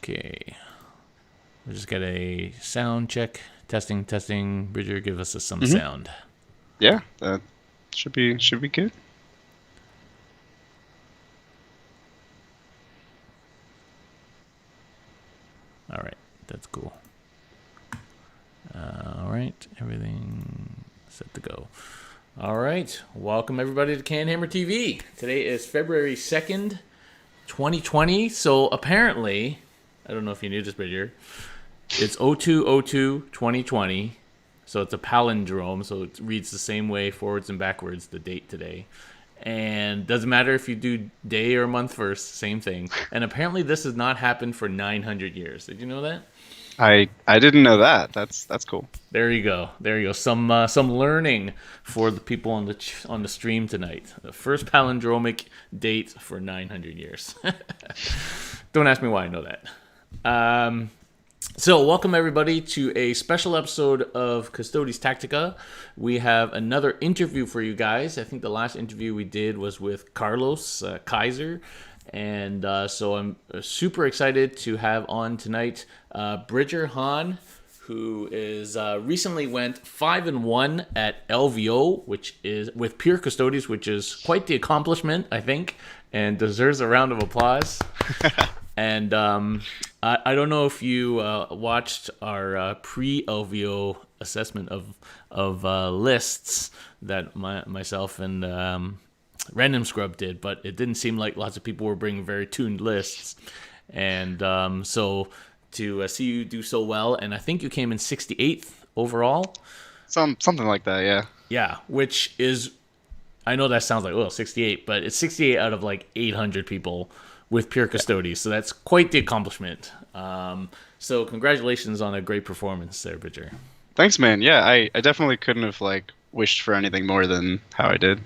Okay. We'll just get a sound check. Testing, testing. Bridger, give us some sound. Yeah, that should be good. All right, that's cool. All right, everything set to go. All right, welcome everybody to CanHammer TV. Today is February 2nd, 2020. So apparently, I don't know if you knew this, Bridger, it's 02/02/2020. So it's a palindrome, so it reads the same way forwards and backwards, the date today. And doesn't matter if you do day or month first, same thing. And apparently this has not happened for 900 years. Did you know that? I didn't know that. That's cool. There you go. There you go. Some learning for the people on the stream tonight. The first palindromic date for 900 years. Don't ask me why I know that. So welcome everybody to a special episode of Custodes Tactica. We have another interview for you guys. I think the last interview we did was with Carlos Kaiser. And so I'm super excited to have on tonight Bridger Hahn, who is recently went 5-1 at LVO, which is with pure Custodes, which is quite the accomplishment, I think, and deserves a round of applause. And I don't know if you watched our pre-LVO assessment of lists that myself and Random Scrub did, but it didn't seem like lots of people were bringing very tuned lists. And so to see you do so well, and I think you came in 68th overall. Something like that, yeah. Yeah, which is, I know that sounds like, 68, but it's 68 out of like 800 people with pure Custodes, so that's quite the accomplishment. So congratulations on a great performance there, Bridger. Thanks, man. Yeah, I definitely couldn't have wished for anything more than how I did.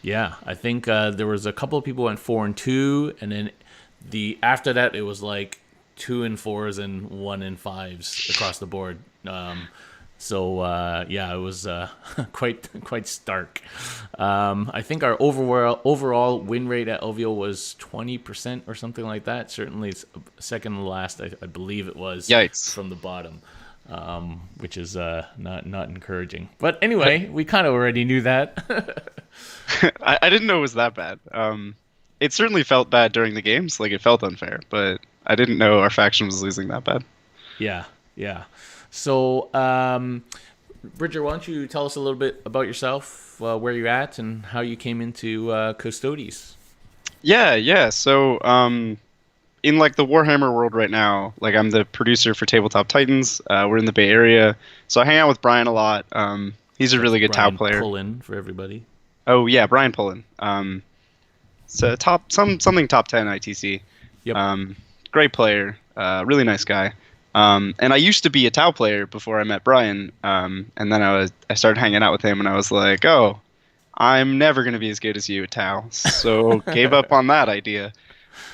Yeah, I think there was a couple of people went 4-2, and then after that it was like 2 and 4s and 1 and 5s across the board. So yeah, it was quite stark. I think our overall win rate at LVO was 20% or something like that. Certainly, it's second to last. I believe it was. Yikes. From the bottom, which is not encouraging. But anyway, we kind of already knew that. I didn't know it was that bad. It certainly felt bad during the games. Like, it felt unfair, but I didn't know our faction was losing that bad. Yeah. So, Bridger, why don't you tell us a little bit about yourself, where you're at, and how you came into Custodes? Yeah. So, in the Warhammer world right now, I'm the producer for Tabletop Titans. We're in the Bay Area, so I hang out with Brian a lot. He's a really good Tau player. Pullen for everybody. Oh yeah, Brian Pullen. So something top 10 ITC. Yep. Great player. Really nice guy. And I used to be a Tau player before I met Brian. And then I started hanging out with him, and I was like, oh, I'm never gonna be as good as you at Tau. So gave up on that idea.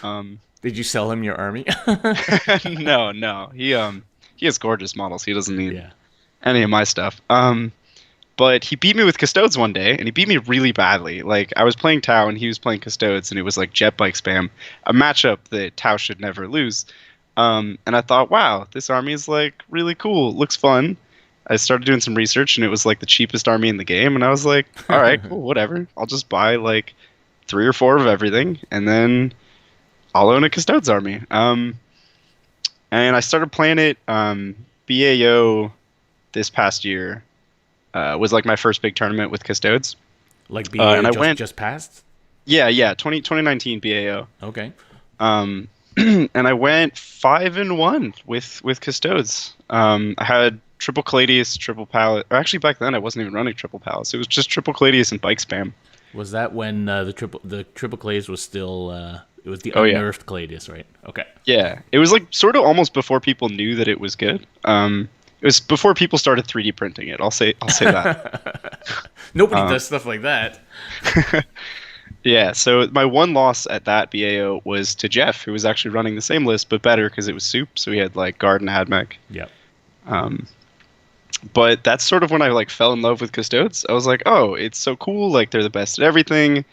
Did you sell him your army? No. He has gorgeous models. He doesn't need any of my stuff. But he beat me with Custodes one day, and he beat me really badly. I was playing Tau, and he was playing Custodes, and it was like jet bike spam, a matchup that Tau should never lose. And I thought, wow, this army is really cool. It looks fun. I started doing some research, and it was the cheapest army in the game, and I was like, all right, cool, whatever. I'll just buy 3 or 4 of everything, and then I'll own a Custodes army. And I started playing it. BAO this past year was my first big tournament with Custodes. BAO and just passed? Yeah, 2019 BAO. Okay. And I went 5-1 with Custodes. I had triple Caladius, triple Pallet. Or actually, back then I wasn't even running triple Pallets. It was just triple Caladius and bike spam. Was that when the triple Caladius was still? It was the unnerfed Caladius, right? Okay. Yeah, it was sort of almost before people knew that it was good. It was before people started 3D printing it. I'll say that. Nobody does stuff like that. Yeah, so my one loss at that BAO was to Jeff, who was actually running the same list, but better because it was soup, so he had Guard and Admech. Yep. But that's sort of when I fell in love with Custodes. I was like, oh, it's so cool, they're the best at everything.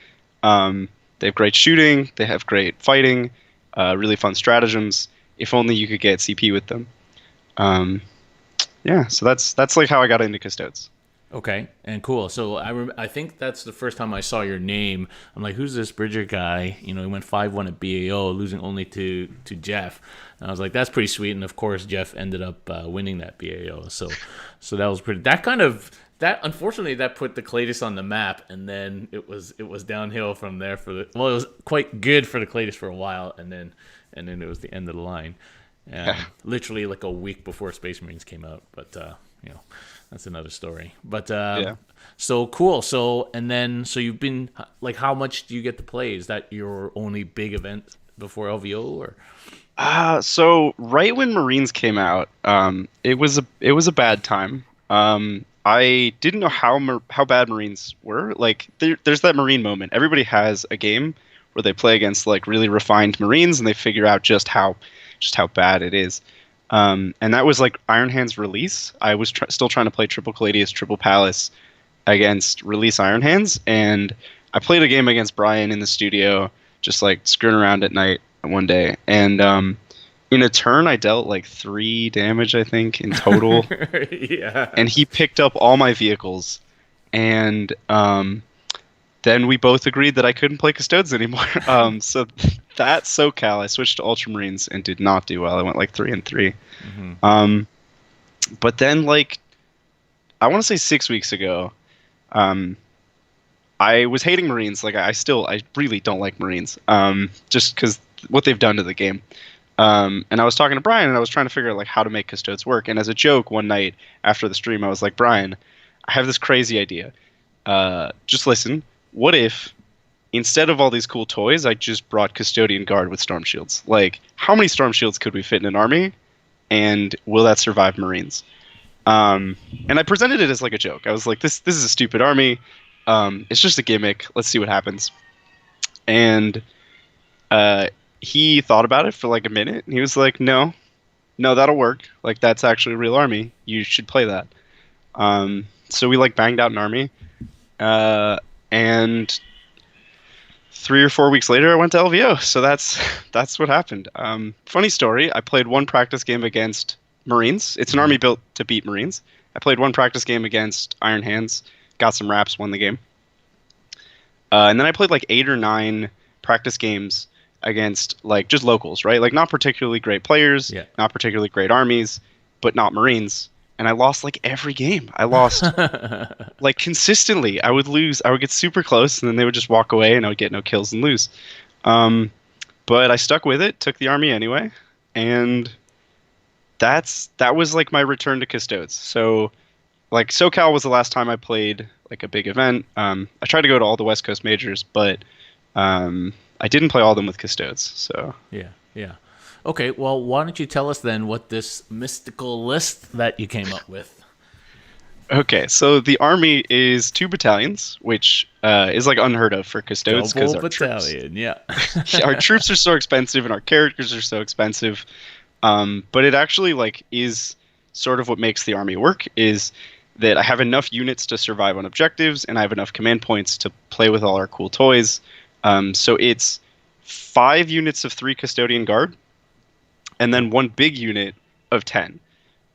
They have great shooting, they have great fighting, really fun stratagems. if only you could get CP with them. Yeah, so that's like how I got into Custodes. Okay, and cool. So I think that's the first time I saw your name. I'm like, who's this Bridger guy? You know, he went 5-1 at BAO, losing only to Jeff. And I was like, that's pretty sweet. And of course, Jeff ended up winning that BAO. So that was pretty. Unfortunately, that put the Cladis on the map, and then it was downhill from there it was quite good for the Cladis for a while, and then it was the end of the line. Literally like a week before Space Marines came out, but that's another story. But so cool. So you've been like, how much do you get to play? Is that your only big event before LVO, or? So right when Marines came out, it was a bad time. I didn't know how bad Marines were. Like there's that Marine moment. Everybody has a game where they play against like really refined Marines and they figure out just how bad it is. And that was like Iron Hand's release. I was still trying to play Triple Caladius, Triple Palace against release Iron Hands, and I played a game against Brian in the studio, just like screwing around at night one day. And in a turn, I dealt like 3 damage, I think, in total. Yeah. And he picked up all my vehicles, and then we both agreed that I couldn't play Custodes anymore. So that SoCal, I switched to Ultramarines and did not do well. I went like 3-3. Mm-hmm. But then, like, I want to say 6 weeks ago, I was hating Marines. Like, I really don't like Marines, just because what they've done to the game. And I was talking to Brian, and I was trying to figure out like how to make Custodes work. And as a joke, one night after the stream, I was like, Brian, I have this crazy idea. Just listen. What if instead of all these cool toys, I just brought Custodian Guard with Storm Shields? Like, how many Storm Shields could we fit in an army? And will that survive Marines? And I presented it as like a joke. I was like, this is a stupid army. It's just a gimmick. Let's see what happens. And he thought about it for like a minute, and he was like, no, that'll work. Like, that's actually a real army. You should play that. So we like banged out an army. And 3 or 4 weeks later, I went to LVO. So that's what happened. Funny story. I played one practice game against Marines. It's an army built to beat Marines. I played one practice game against Iron Hands, got some raps, won the game. And then I played like 8 or 9 practice games against like just locals, right? Like not particularly great players, not particularly great armies, but not Marines. And I lost like every game. I lost like consistently. I would lose. I would get super close, and then they would just walk away, and I would get no kills and lose. But I stuck with it, took the army anyway, and that was like my return to Custodes. So like SoCal was the last time I played like a big event. I tried to go to all the West Coast majors, but I didn't play all of them with Custodes. So yeah. Okay, well, why don't you tell us then what this mystical list that you came up with? Okay, so the army is 2 battalions, which is like unheard of for Custodes. Double battalion, yeah. Our troops are so expensive and our characters are so expensive. But it actually like is sort of what makes the army work, is that I have enough units to survive on objectives, and I have enough command points to play with all our cool toys. So it's 5 units of 3 Custodian Guard, and then 1 big unit of 10.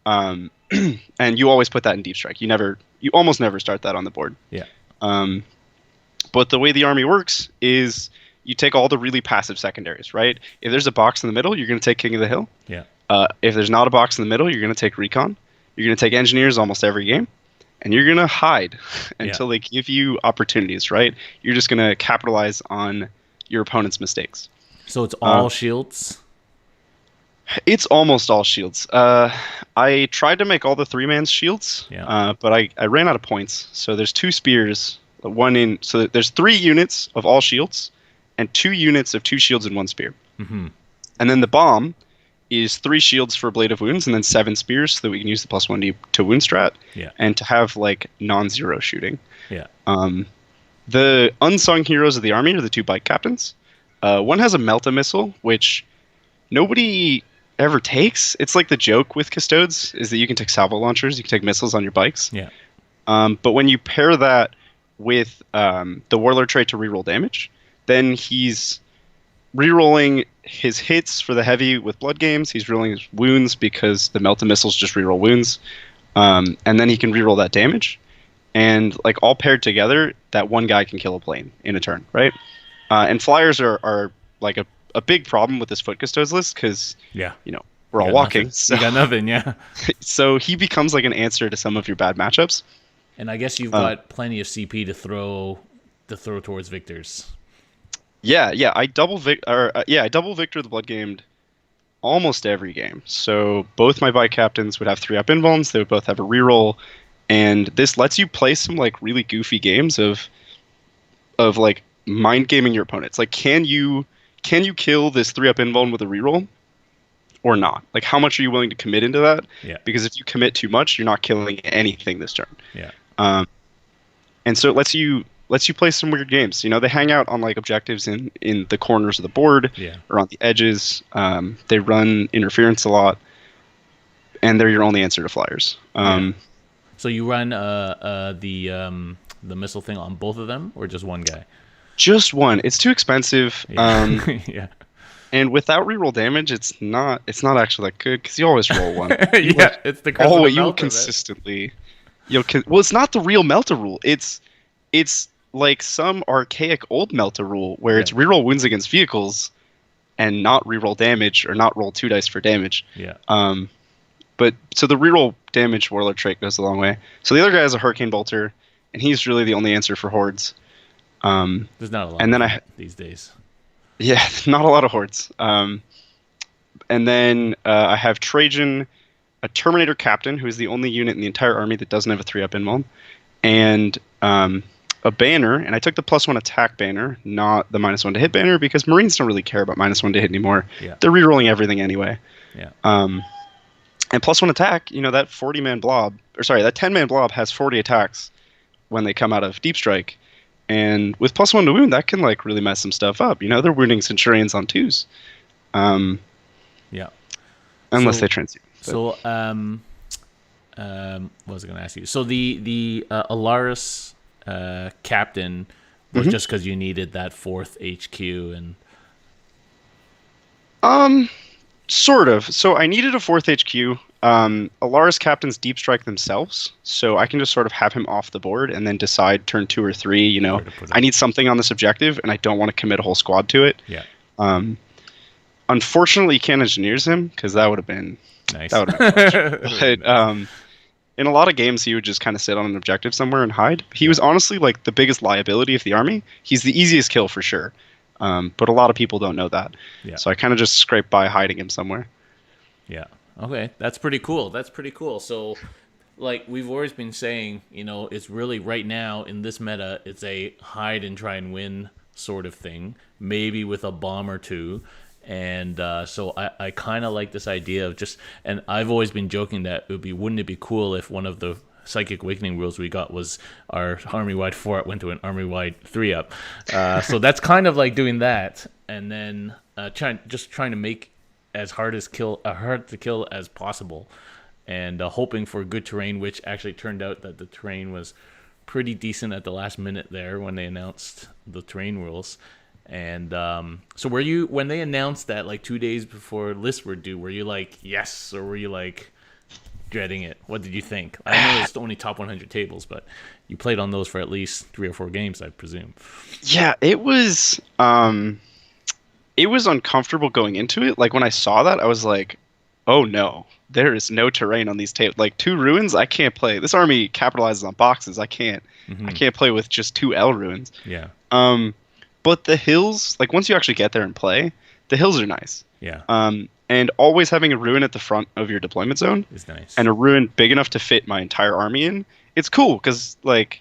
And you always put that in deep strike. You almost never start that on the board. Yeah. But the way the army works is you take all the really passive secondaries, right? If there's a box in the middle, you're going to take King of the Hill. Yeah. If there's not a box in the middle, you're going to take Recon. You're going to take Engineers almost every game. And you're going to hide until they give you opportunities, right? You're just going to capitalize on your opponent's mistakes. So it's all shields? It's almost all shields. I tried to make all the 3-man shields, but I ran out of points. So there's 2 spears, so there's 3 units of all shields, and 2 units of 2 shields and 1 spear. Mm-hmm. And then the bomb is 3 shields for Blade of Wounds, and then 7 spears so that we can use the +1 to wound strat, and to have like non-zero shooting. Yeah. The unsung heroes of the army are the 2 bike captains. One has a Melta missile, which nobody ever takes. It's like the joke with Custodes is that you can take salvo launchers, you can take missiles on your bikes. Yeah. But when you pair that with the Warlord trait to reroll damage, then he's rerolling his hits for the heavy with blood games. He's rerolling his wounds because the melted missiles just reroll wounds. And then he can reroll that damage. And like all paired together, that one guy can kill a plane in a turn, right? And flyers are like a big problem with this Foot Custodes list because we're all walking. So. You got nothing, yeah. So he becomes like an answer to some of your bad matchups. And I guess you've got plenty of CP to throw towards victors. Yeah, I double Victor the Blood Gamed almost every game. So both my bike captains would have 3-up invulns. They would both have a reroll, and this lets you play some like really goofy games of like mind gaming your opponents. Like, can you kill this 3-up invuln with a reroll or not? Like, how much are you willing to commit into that? Yeah. Because if you commit too much, you're not killing anything this turn. Yeah. And so it lets you play some weird games. They hang out on like objectives in the corners of the board or on the edges. They run interference a lot, and they're your only answer to flyers. So you run the missile thing on both of them, or just one guy? Just one. It's too expensive. Yeah. And without reroll damage, it's not actually that good because you always roll one. It's the you'll consistently. Well, it's not the real Melta rule. It's like some archaic old Melta rule where it's reroll wounds against vehicles and not reroll damage or not roll 2 dice for damage. Yeah. But so the reroll damage warlord trait goes a long way. So the other guy is a Hurricane Bolter, and he's really the only answer for hordes. There's not a lot these days. Yeah, not a lot of hordes. And then I have Trajan, a Terminator Captain, who is the only unit in the entire army that doesn't have a 3-up invuln, and a banner. And I took the +1 attack banner, not the -1 to hit banner, because Marines don't really care about -1 to hit anymore. Yeah. They're rerolling everything anyway. Yeah. And +1 attack, that 40-man blob, that 10-man blob has 40 attacks when they come out of Deep Strike. And with +1 to wound, that can like really mess some stuff up. They're wounding Centurions on 2s. Yeah. Unless they transmute. So, what was I going to ask you? So the Alaris captain was just because you needed that 4th HQ and. Sort of. So I needed a 4th HQ. Alaris captains Deep Strike themselves, so I can just sort of have him off the board and then decide turn 2 or 3. I need something on this objective, and I don't want to commit a whole squad to it. Yeah. Unfortunately, you can't engineers him because that would have been nice. That would have been but in a lot of games, he would just kind of sit on an objective somewhere and hide. He was honestly like the biggest liability of the army. He's the easiest kill for sure. But a lot of people don't know that. Yeah. So I kind of just scrape by hiding him somewhere. Yeah. Okay. That's pretty cool. So, like we've always been saying, it's really right now in this meta, it's a hide and try and win sort of thing, maybe with a bomb or two. And so I kind of like this idea of and I've always been joking that wouldn't it be cool if one of the Psychic Awakening rules we got was our army-wide 4-up went to an army-wide 3-up. So that's kind of like doing that, and then trying to make as hard to kill as possible, and hoping for good terrain, which actually turned out that the terrain was pretty decent at the last minute there when they announced the terrain rules. And so were you, when they announced that like 2 days before lists were due, were you like yes, or were you like dreading it? What did you think? I know it's only top 100 tables, but you played on those for at least 3 or 4 games, I presume. Yeah, it was uncomfortable going into it. Like when I saw that, I was like, oh no, there is no terrain on these tables. Like 2 ruins, I can't play. This army capitalizes on boxes. I can't play with just 2 L ruins. Yeah. But the hills, like once you actually get there and play, the hills are nice. Yeah. And always having a ruin at the front of your deployment zone is nice. And a ruin big enough to fit my entire army in, it's cool because like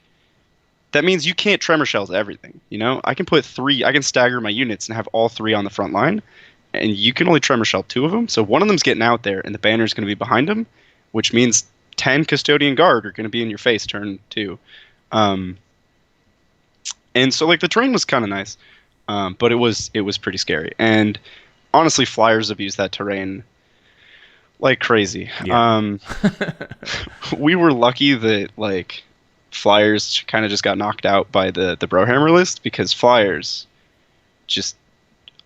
that means you can't tremor shells everything. I can put 3, I can stagger my units and have all 3 on the front line, and you can only tremor shell 2 of them. So one of them's getting out there, and the banner's going to be behind them, which means 10 Custodian Guard are going to be in your face turn 2. And so like the terrain was kind of nice, but it was pretty scary. And honestly, flyers abuse that terrain like crazy. Yeah. We were lucky that like flyers kind of just got knocked out by the Brohammer list, because flyers just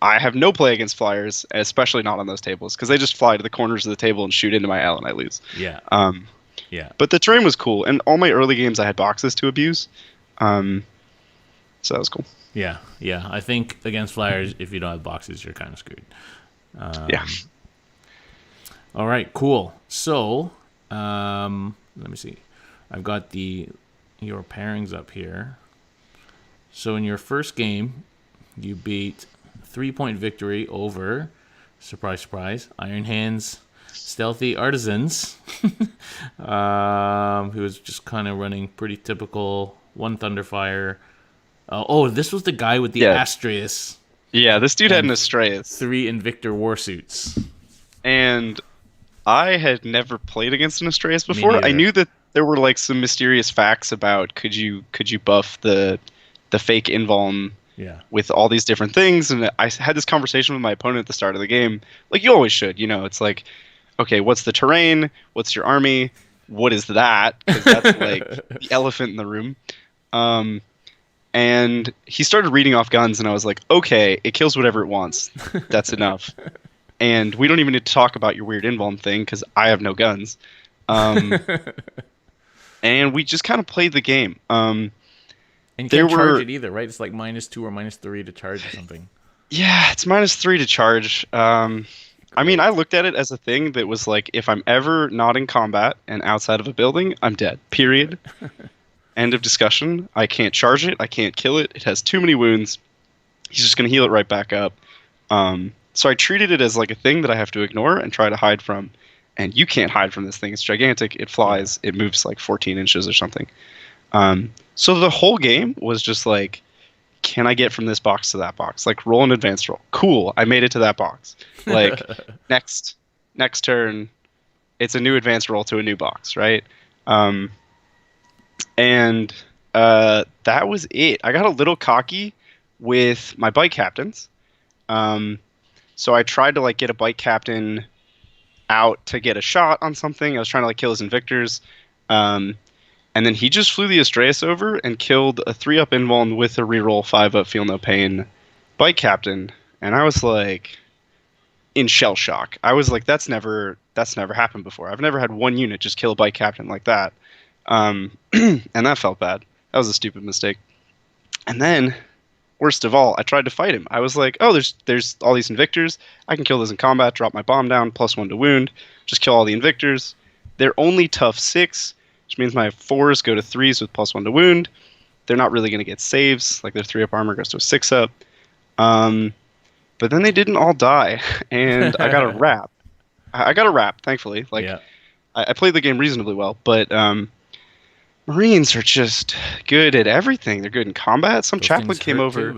I have no play against flyers, especially not on those tables, because they just fly to the corners of the table and shoot into my L, and I lose. Yeah. Yeah. But the terrain was cool, and all my early games I had boxes to abuse, so that was cool. Yeah. Yeah. I think against flyers, if you don't have boxes, you're kind of screwed. Yeah. All right. Cool. So, let me see. I've got your pairings up here. So in your first game, you beat 3-point victory over, surprise, surprise, Iron Hands Stealthy Artisans, who was just kind of running pretty typical one Thunderfire. This was the guy with the Astraeus. Yeah, this dude had an Astraeus. 3 Invictor Warsuits. And I had never played against an Astraeus before. I knew that there were like some mysterious facts about could you buff the fake invuln with all these different things, and I had this conversation with my opponent at the start of the game, like you always should. It's like, okay, what's the terrain? What's your army? What is that? Because that's like the elephant in the room. And he started reading off guns, and I was like, okay, it kills whatever it wants. That's enough. And we don't even need to talk about your weird invuln thing because I have no guns. And we just kind of played the game. And you can't charge it either, right? It's like -2 or -3 to charge or something. Yeah, it's -3 to charge. I mean, I looked at it as a thing that was like, if I'm ever not in combat and outside of a building, I'm dead. Period. End of discussion. I can't charge it. I can't kill it. It has too many wounds. He's just going to heal it right back up. So I treated it as like a thing that I have to ignore and try to hide from. And you can't hide from this thing. It's gigantic. It flies. It moves like 14 inches or something. So the whole game was just like, can I get from this box to that box? Like, roll an advanced roll. Cool. I made it to that box. Like, next turn, it's a new advanced roll to a new box, right? And that was it. I got a little cocky with my bike captains. So I tried to like get a bike captain out to get a shot on something. I was trying to like kill his Invictors. And then he just flew the Astraeus over and killed a 3-up invuln with a reroll 5-up feel no pain bike captain. And I was like in shell shock. I was like, that's never happened before. I've never had one unit just kill a bike captain like that. And that felt bad. That was a stupid mistake. And then, worst of all, I tried to fight him. I was like, oh, there's all these Invictors. I can kill those in combat, drop my bomb down, +1 to wound, just kill all the Invictors. They're only tough 6, which means my 4s go to 3s with +1 to wound. They're not really going to get saves. Like their 3-up armor goes to a 6-up. But then they didn't all die, and I got a wrap. I got a wrap, thankfully. Like, yeah. I played the game reasonably well, but Marines are just good at everything. They're good in combat. Some chaplain came over.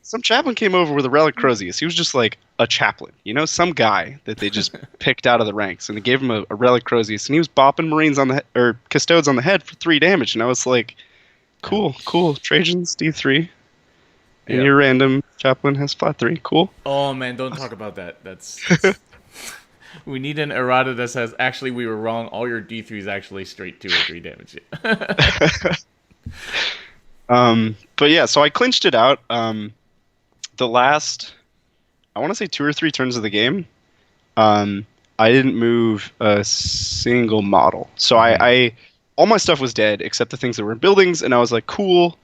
Some chaplain came over with a Relic Crozius. He was just like a chaplain, some guy that they just picked out of the ranks, and they gave him a Relic Crozius, and he was bopping Marines on the or Custodes on the head for 3 damage, and I was like, cool. Trojans D3, and your random chaplain has flat 3. Cool. Oh man, don't talk about that. That's we need an errata that says actually we were wrong. All your D3s actually straight 2 or 3 damage. But yeah, so I clinched it out. The last, I want to say 2 or 3 turns of the game, I didn't move a single model. So I all my stuff was dead except the things that were in buildings, and I was like, cool.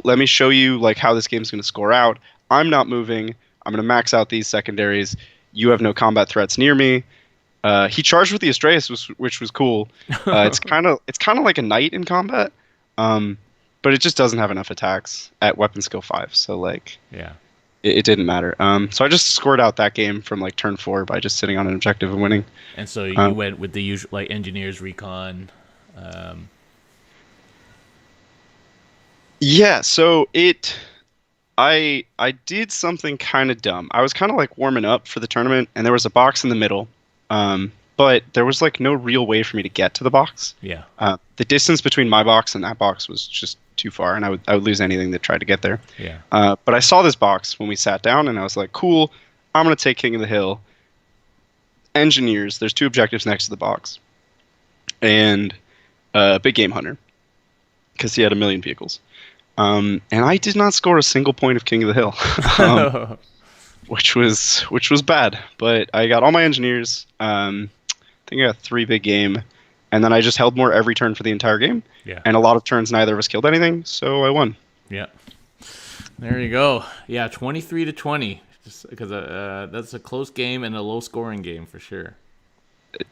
Let me show you like how this game's going to score out. I'm not moving. I'm going to max out these secondaries. You have no combat threats near me. He charged with the Astraeus, which was cool. It's kind of like a knight in combat. But it just doesn't have enough attacks at weapon skill 5, so like it didn't matter. So I just scored out that game from like turn 4 by just sitting on an objective and winning. And so you went with the usual like engineers recon. Yeah, so I did something kind of dumb. I was kind of like warming up for the tournament, and there was a box in the middle. But there was like no real way for me to get to the box. Yeah. The distance between my box and that box was just too far, and I would lose anything that tried to get there. Yeah. But I saw this box when we sat down, and I was like, cool, I'm going to take King of the Hill. Engineers, there's 2 objectives next to the box. And Big Game Hunter, because he had 1 million vehicles. And I did not score a single point of King of the Hill. which was bad. But I got all my engineers. I think I got 3 big game, and then I just held more every turn for the entire game. Yeah. And a lot of turns neither of us killed anything, so I won. Yeah. There you go. Yeah, 23-20. Just because that's a close game and a low scoring game for sure.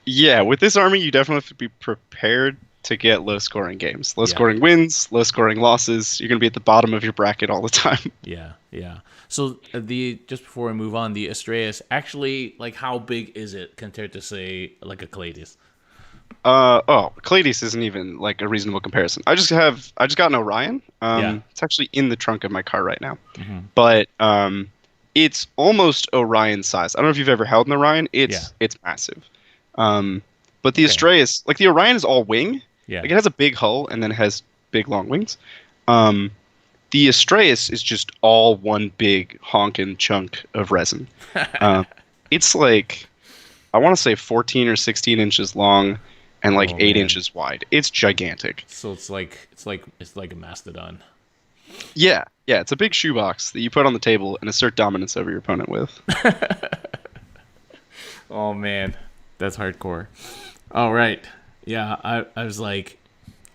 Yeah, with this army, you definitely have to be prepared to get low scoring games. Low scoring wins, low scoring losses. You're going to be at the bottom of your bracket all the time. Yeah, yeah. So just before we move on, the Astraeus, actually, like, how big is it compared to, say, like a Clades? Clades isn't even like a reasonable comparison. I just got an Orion. It's actually in the trunk of my car right now. Mm-hmm. But it's almost Orion size. I don't know if you've ever held an Orion. It's massive. But the Astraeus, like the Orion is all wing. Yeah. Like it has a big hull and then it has big long wings. The Astraeus is just all one big honkin' chunk of resin. It's like, I want to say 14 or 16 inches long and like 8 inches wide. It's gigantic. So it's like a mastodon. Yeah, it's a big shoebox that you put on the table and assert dominance over your opponent with. Oh man, that's hardcore. All right, yeah, I was like,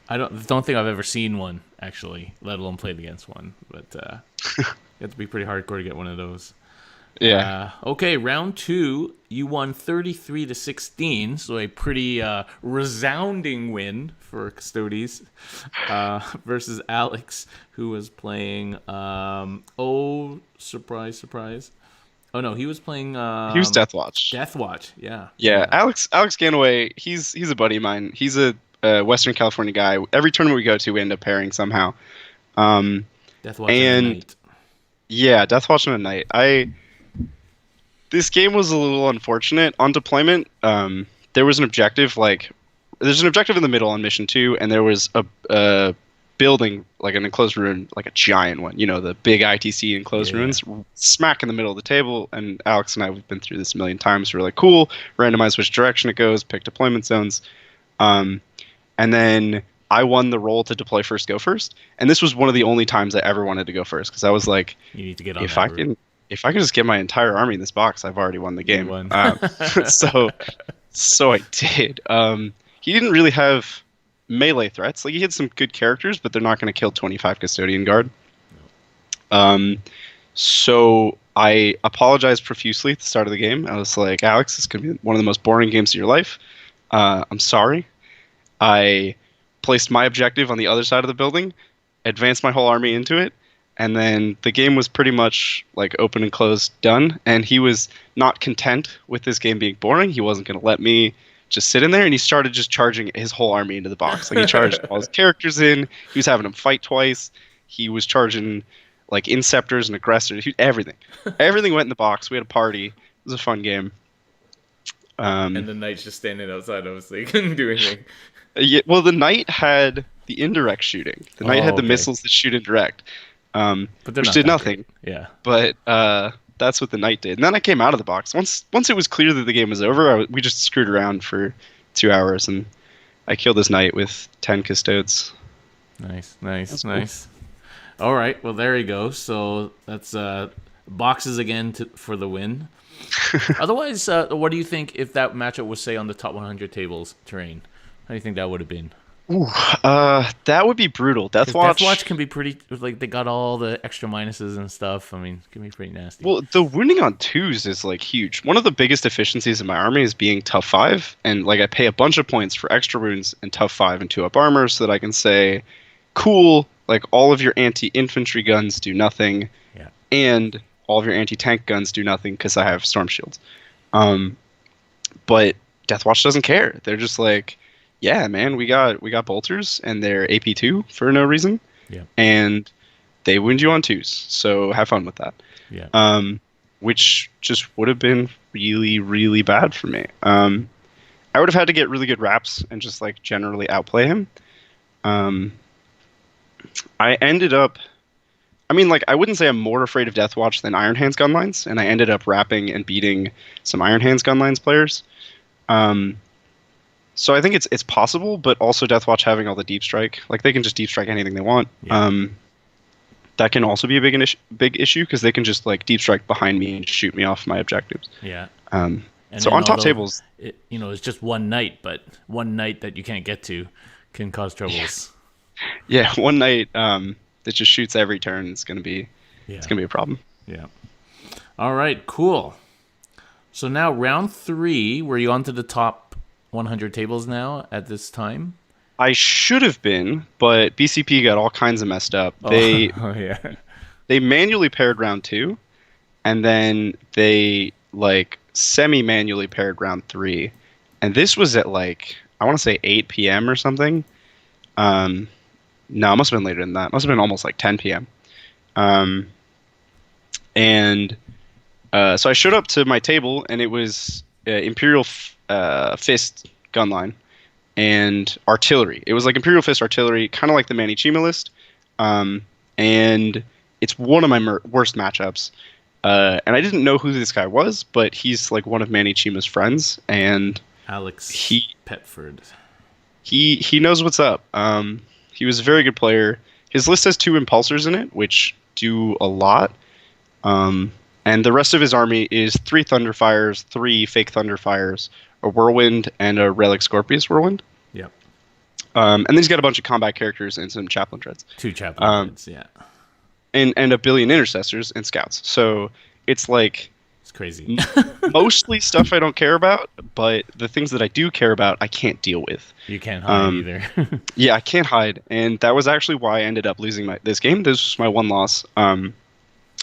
I don't think I've ever seen one actually, let alone played against one. But you have to be pretty hardcore to get one of those. Yeah. Okay, round 2, you won 33-16, so a pretty resounding win for Custodes versus Alex, who was playing. Surprise! Oh no, he was playing. He was Deathwatch. Deathwatch, yeah. Yeah, Alex Ganaway. He's a buddy of mine. He's a Western California guy. Every tournament we go to, we end up pairing somehow. Deathwatch and a night. Yeah, Deathwatch and a night. This game was a little unfortunate. On deployment, there was an objective, there's an objective in the middle on mission 2, and there was a building, like an enclosed ruin, like a giant one, the big ITC enclosed ruins, smack in the middle of the table, and Alex and I, we've been through this a million times. We're like, cool, randomize which direction it goes, pick deployment zones. And then I won the role to deploy first, go first. And this was one of the only times I ever wanted to go first, because I was like, you need to get on if I could just get my entire army in this box, I've already won the game. So I did. He didn't really have melee threats. Like, he had some good characters, but they're not going to kill 25 Custodian Guard. So I apologized profusely at the start of the game. I was like, Alex, this is going to be one of the most boring games of your life. I'm sorry. I placed my objective on the other side of the building, advanced my whole army into it, and then the game was pretty much like open and closed, done. And he was not content with this game being boring. He wasn't going to let me just sit in there, and he started just charging his whole army into the box. Like, he charged all his characters in. He was having them fight twice. He was charging like inceptors and aggressors. Everything went in the box. We had a party. It was a fun game. And the knight's just standing outside, obviously, couldn't do anything. Yeah, well, the knight had the indirect shooting. The knight had the missiles that shoot indirect. Which did nothing. Great. Yeah. But that's what the knight did. And then I came out of the box. Once it was clear that the game was over, we just screwed around for 2 hours, and I killed this knight with 10 Custodes. Nice. Cool. All right. Well, there you go. So that's boxes again for the win. Otherwise, what do you think if that matchup was, say, on the top 100 tables terrain? How do you think that would have been? Ooh, that would be brutal. Deathwatch can be pretty, like, they got all the extra minuses and stuff. I mean, it can be pretty nasty. Well, the wounding on 2s is like huge. One of the biggest deficiencies in my army is being tough 5, and like I pay a bunch of points for extra wounds and tough 5 and 2-up armor so that I can say, cool, like all of your anti-infantry guns do nothing, and all of your anti-tank guns do nothing because I have storm shields. But Deathwatch doesn't care. They're just like, yeah, man, we got bolters, and they're AP2 for no reason. Yeah. And they wound you on 2s, so have fun with that. Yeah. Which just would have been really, really bad for me. I would have had to get really good wraps and just like generally outplay him. I ended up, I mean, like, I wouldn't say I'm more afraid of Deathwatch than Iron Hands Gunlines, and I ended up wrapping and beating some Iron Hands Gunlines players. So I think it's possible, but also Deathwatch having all the deep strike, like they can just deep strike anything they want. Yeah. that can also be a big issue because they can just like deep strike behind me and shoot me off my objectives. Yeah. And So then on top tables, it's just one night, but one night that you can't get to can cause troubles. yeah, one night that just shoots every turn is Yeah. it's gonna be a problem. Yeah. All right, cool. So now round 3, were you on to the top 100 tables now at this time? I should have been, but BCP got all kinds of messed up. Oh, oh yeah. They manually paired round 2, and then they like semi-manually paired round 3, and this was at like I want to say 8 p.m. or something. No, it must have been later than that. It must have been almost like 10 p.m. And so I showed up to my table, and it was Imperial Fist gunline and artillery. It was like Imperial Fist artillery, kind of like the Manichima list. And it's one of my worst matchups. And I didn't know who this guy was, but he's like one of Manichima's friends, and Alex Petford. He knows what's up. He was a very good player. His list has 2 impulsors in it, which do a lot. And the rest of his army is 3 Thunderfires, 3 fake Thunderfires, a Whirlwind, and a Relic Scorpius Whirlwind. Yep. And then he's got a bunch of combat characters and some Chaplain Dreads. 2 Chaplain Dreads, yeah. And a billion Intercessors and Scouts. So it's like... It's crazy. Mostly stuff I don't care about, but the things that I do care about, I can't deal with. You can't hide either. Yeah, I can't hide. And that was actually why I ended up losing this game. This was my one loss. And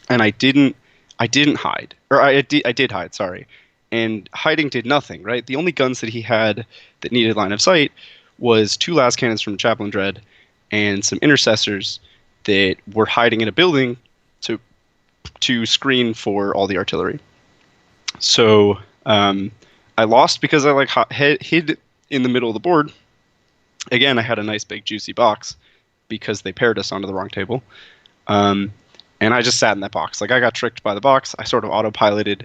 I didn't hide. Or I did hide, sorry. And hiding did nothing, right? The only guns that he had that needed line of sight was 2 last cannons from Chaplain Dread and some Intercessors that were hiding in a building to screen for all the artillery. So I lost because I hid in the middle of the board. Again, I had a nice big juicy box because they paired us onto the wrong table. And I just sat in that box. Like I got tricked by the box. I sort of autopiloted,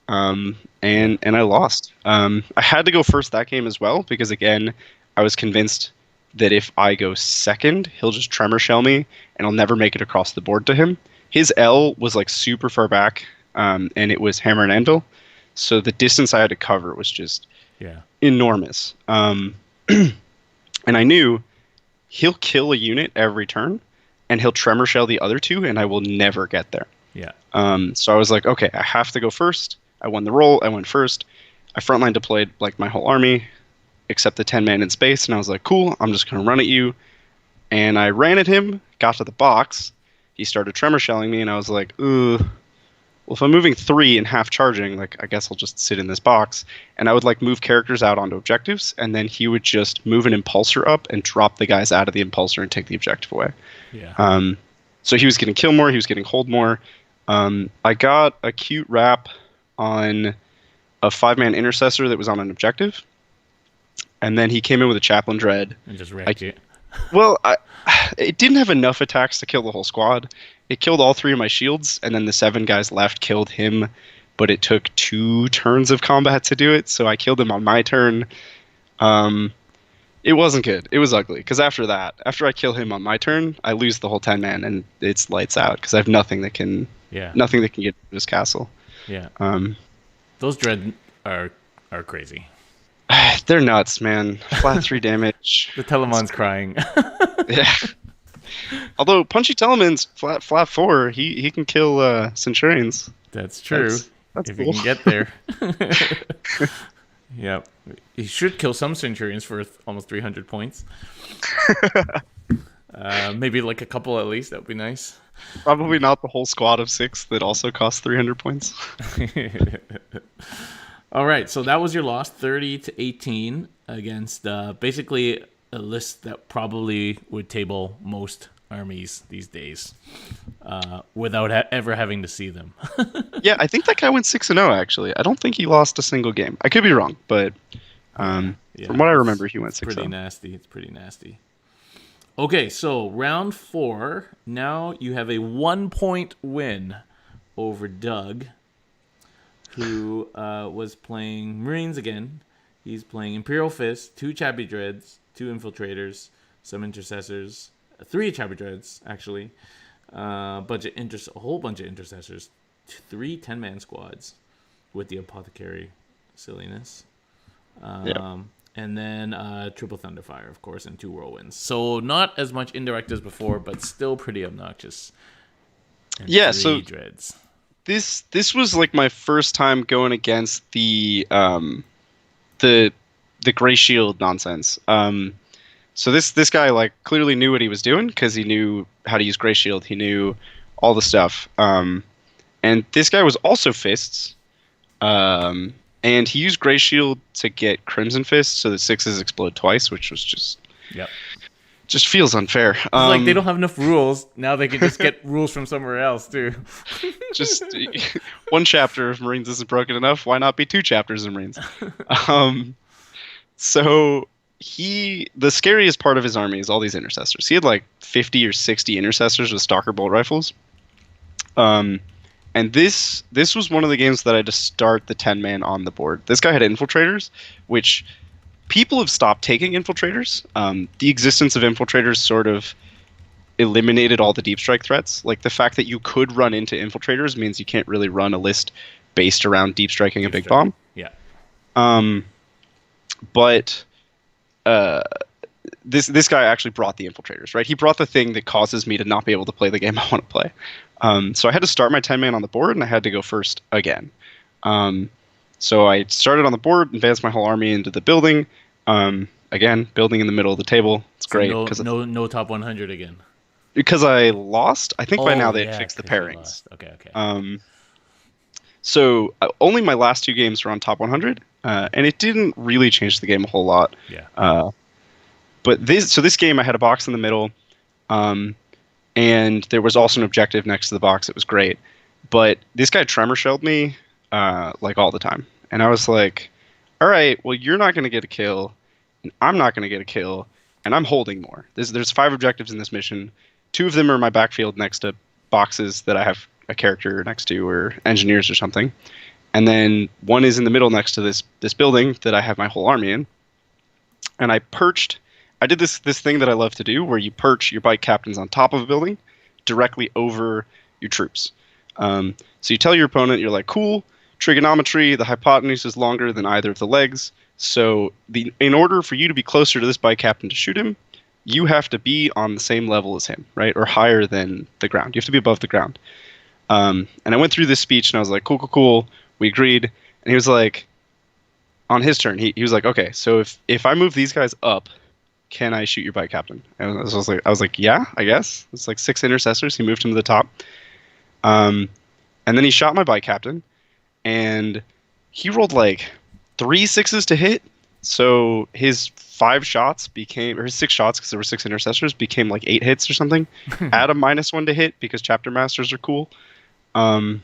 and I lost. I had to go first that game as well because again, I was convinced that if I go second, he'll just tremor shell me and I'll never make it across the board to him. His L was like super far back, and it was hammer and anvil, so the distance I had to cover was just enormous. And I knew he'll kill a unit every turn, and he'll tremor shell the other 2, and I will never get there. Yeah. So I was like, okay, I have to go first. I won the roll. I went first. I frontline deployed like my whole army, except the 10 man in space, and I was like, cool, I'm just gonna run at you. And I ran at him, got to the box. He started tremor shelling me, and I was like, well, if I'm moving 3 and half charging, like I guess I'll just sit in this box. And I would like move characters out onto objectives, and then he would just move an impulsor up and drop the guys out of the impulsor and take the objective away. Yeah. So he was getting kill more, he was getting hold more. I got a cute wrap on a 5-man intercessor that was on an objective, and then he came in with a Chaplain Dread and just wrecked you. Well, it didn't have enough attacks to kill the whole squad. It killed all 3 of my shields, and then the 7 guys left killed him, but it took 2 turns of combat to do it, so I killed him on my turn. It wasn't good. It was ugly, because after I kill him on my turn, I lose the whole 10-man, and it's lights out, because I have nothing that can get to this castle. Yeah. Those Dread are crazy. They're nuts, man. Flat 3 damage. The Telemon's crying. Yeah. Although Punchy Telemon's flat 4, he can kill Centurions. That's true. That's if cool. you can get there. Yeah. He should kill some Centurions for almost 300 points. Maybe like a couple at least. That would be nice. Probably not the whole squad of 6 that also costs 300 points. All right, so that was your loss, 30-18 against basically a list that probably would table most armies these days without ever having to see them. Yeah, I think that guy went 6-0 actually. I don't think he lost a single game. I could be wrong, but from what I remember, he went 6-0. Pretty nasty. It's pretty nasty. Okay, so round 4. Now you have a 1-point win over Doug, who was playing Marines again. He's playing Imperial Fist, 2 Chappy Dreads, 2 Infiltrators, some Intercessors, 3 Chappy Dreads, actually, A whole bunch of intercessors, 3 10-man squads with the apothecary silliness. Yeah. And then triple thunderfire, of course, and 2 whirlwinds. So not as much indirect as before, but still pretty obnoxious. And Yeah. 3 So dreads. this was like my first time going against the gray shield nonsense. So this guy like clearly knew what he was doing because he knew how to use gray shield. He knew all the stuff. And this guy was also fists. And he used gray shield to get crimson fist so that 6s explode twice, which was Yep. just feels unfair. It's like they don't have enough rules. Now they can just get rules from somewhere else too. Just one chapter of Marines isn't broken enough. Why not be 2 chapters of Marines? So the scariest part of his army is all these intercessors. He had like 50 or 60 intercessors with stalker bolt rifles. And this was one of the games that I had to start the 10-man on the board. This guy had infiltrators, which people have stopped taking infiltrators. The existence of infiltrators sort of eliminated all the deep strike threats. Like the fact that you could run into infiltrators means you can't really run a list based around deep striking a big bomb. Yeah. But this guy actually brought the infiltrators, right? He brought the thing that causes me to not be able to play the game I want to play. So I had to start my 10-man on the board, and I had to go first again. So I started on the board, advanced my whole army into the building. Again, building in the middle of the table. It's great. No top 100 again. Because I lost. I think by now they'd fixed the pairings. Okay. So only my last 2 games were on top 100, and it didn't really change the game a whole lot. Yeah. But this game, I had a box in the middle, and there was also an objective next to the box. It was great, but this guy tremor shelled me like all the time, and I was like, "All right, well, you're not going to get a kill, and I'm not going to get a kill, and I'm holding more." There's 5 objectives in this mission. 2 of them are in my backfield next to boxes that I have a character next to, or engineers or something, and then 1 is in the middle next to this building that I have my whole army in, and I did this thing that I love to do where you perch your bike captains on top of a building directly over your troops. So you tell your opponent, you're like, cool, trigonometry, the hypotenuse is longer than either of the legs. So in order for you to be closer to this bike captain to shoot him, you have to be on the same level as him, right? Or higher than the ground. You have to be above the ground. And I went through this speech and I was like, cool. We agreed. And he was like, on his turn, he was like, okay, so if I move these guys up, can I shoot your bike captain? And I was like, yeah, I guess. It's like 6 intercessors. He moved him to the top. And then he shot my bike captain, and he rolled like 3 6s to hit. So his 5 shots became, or his 6 shots, because there were 6 intercessors, became like 8 hits or something. Add a -1 to hit because chapter masters are cool. And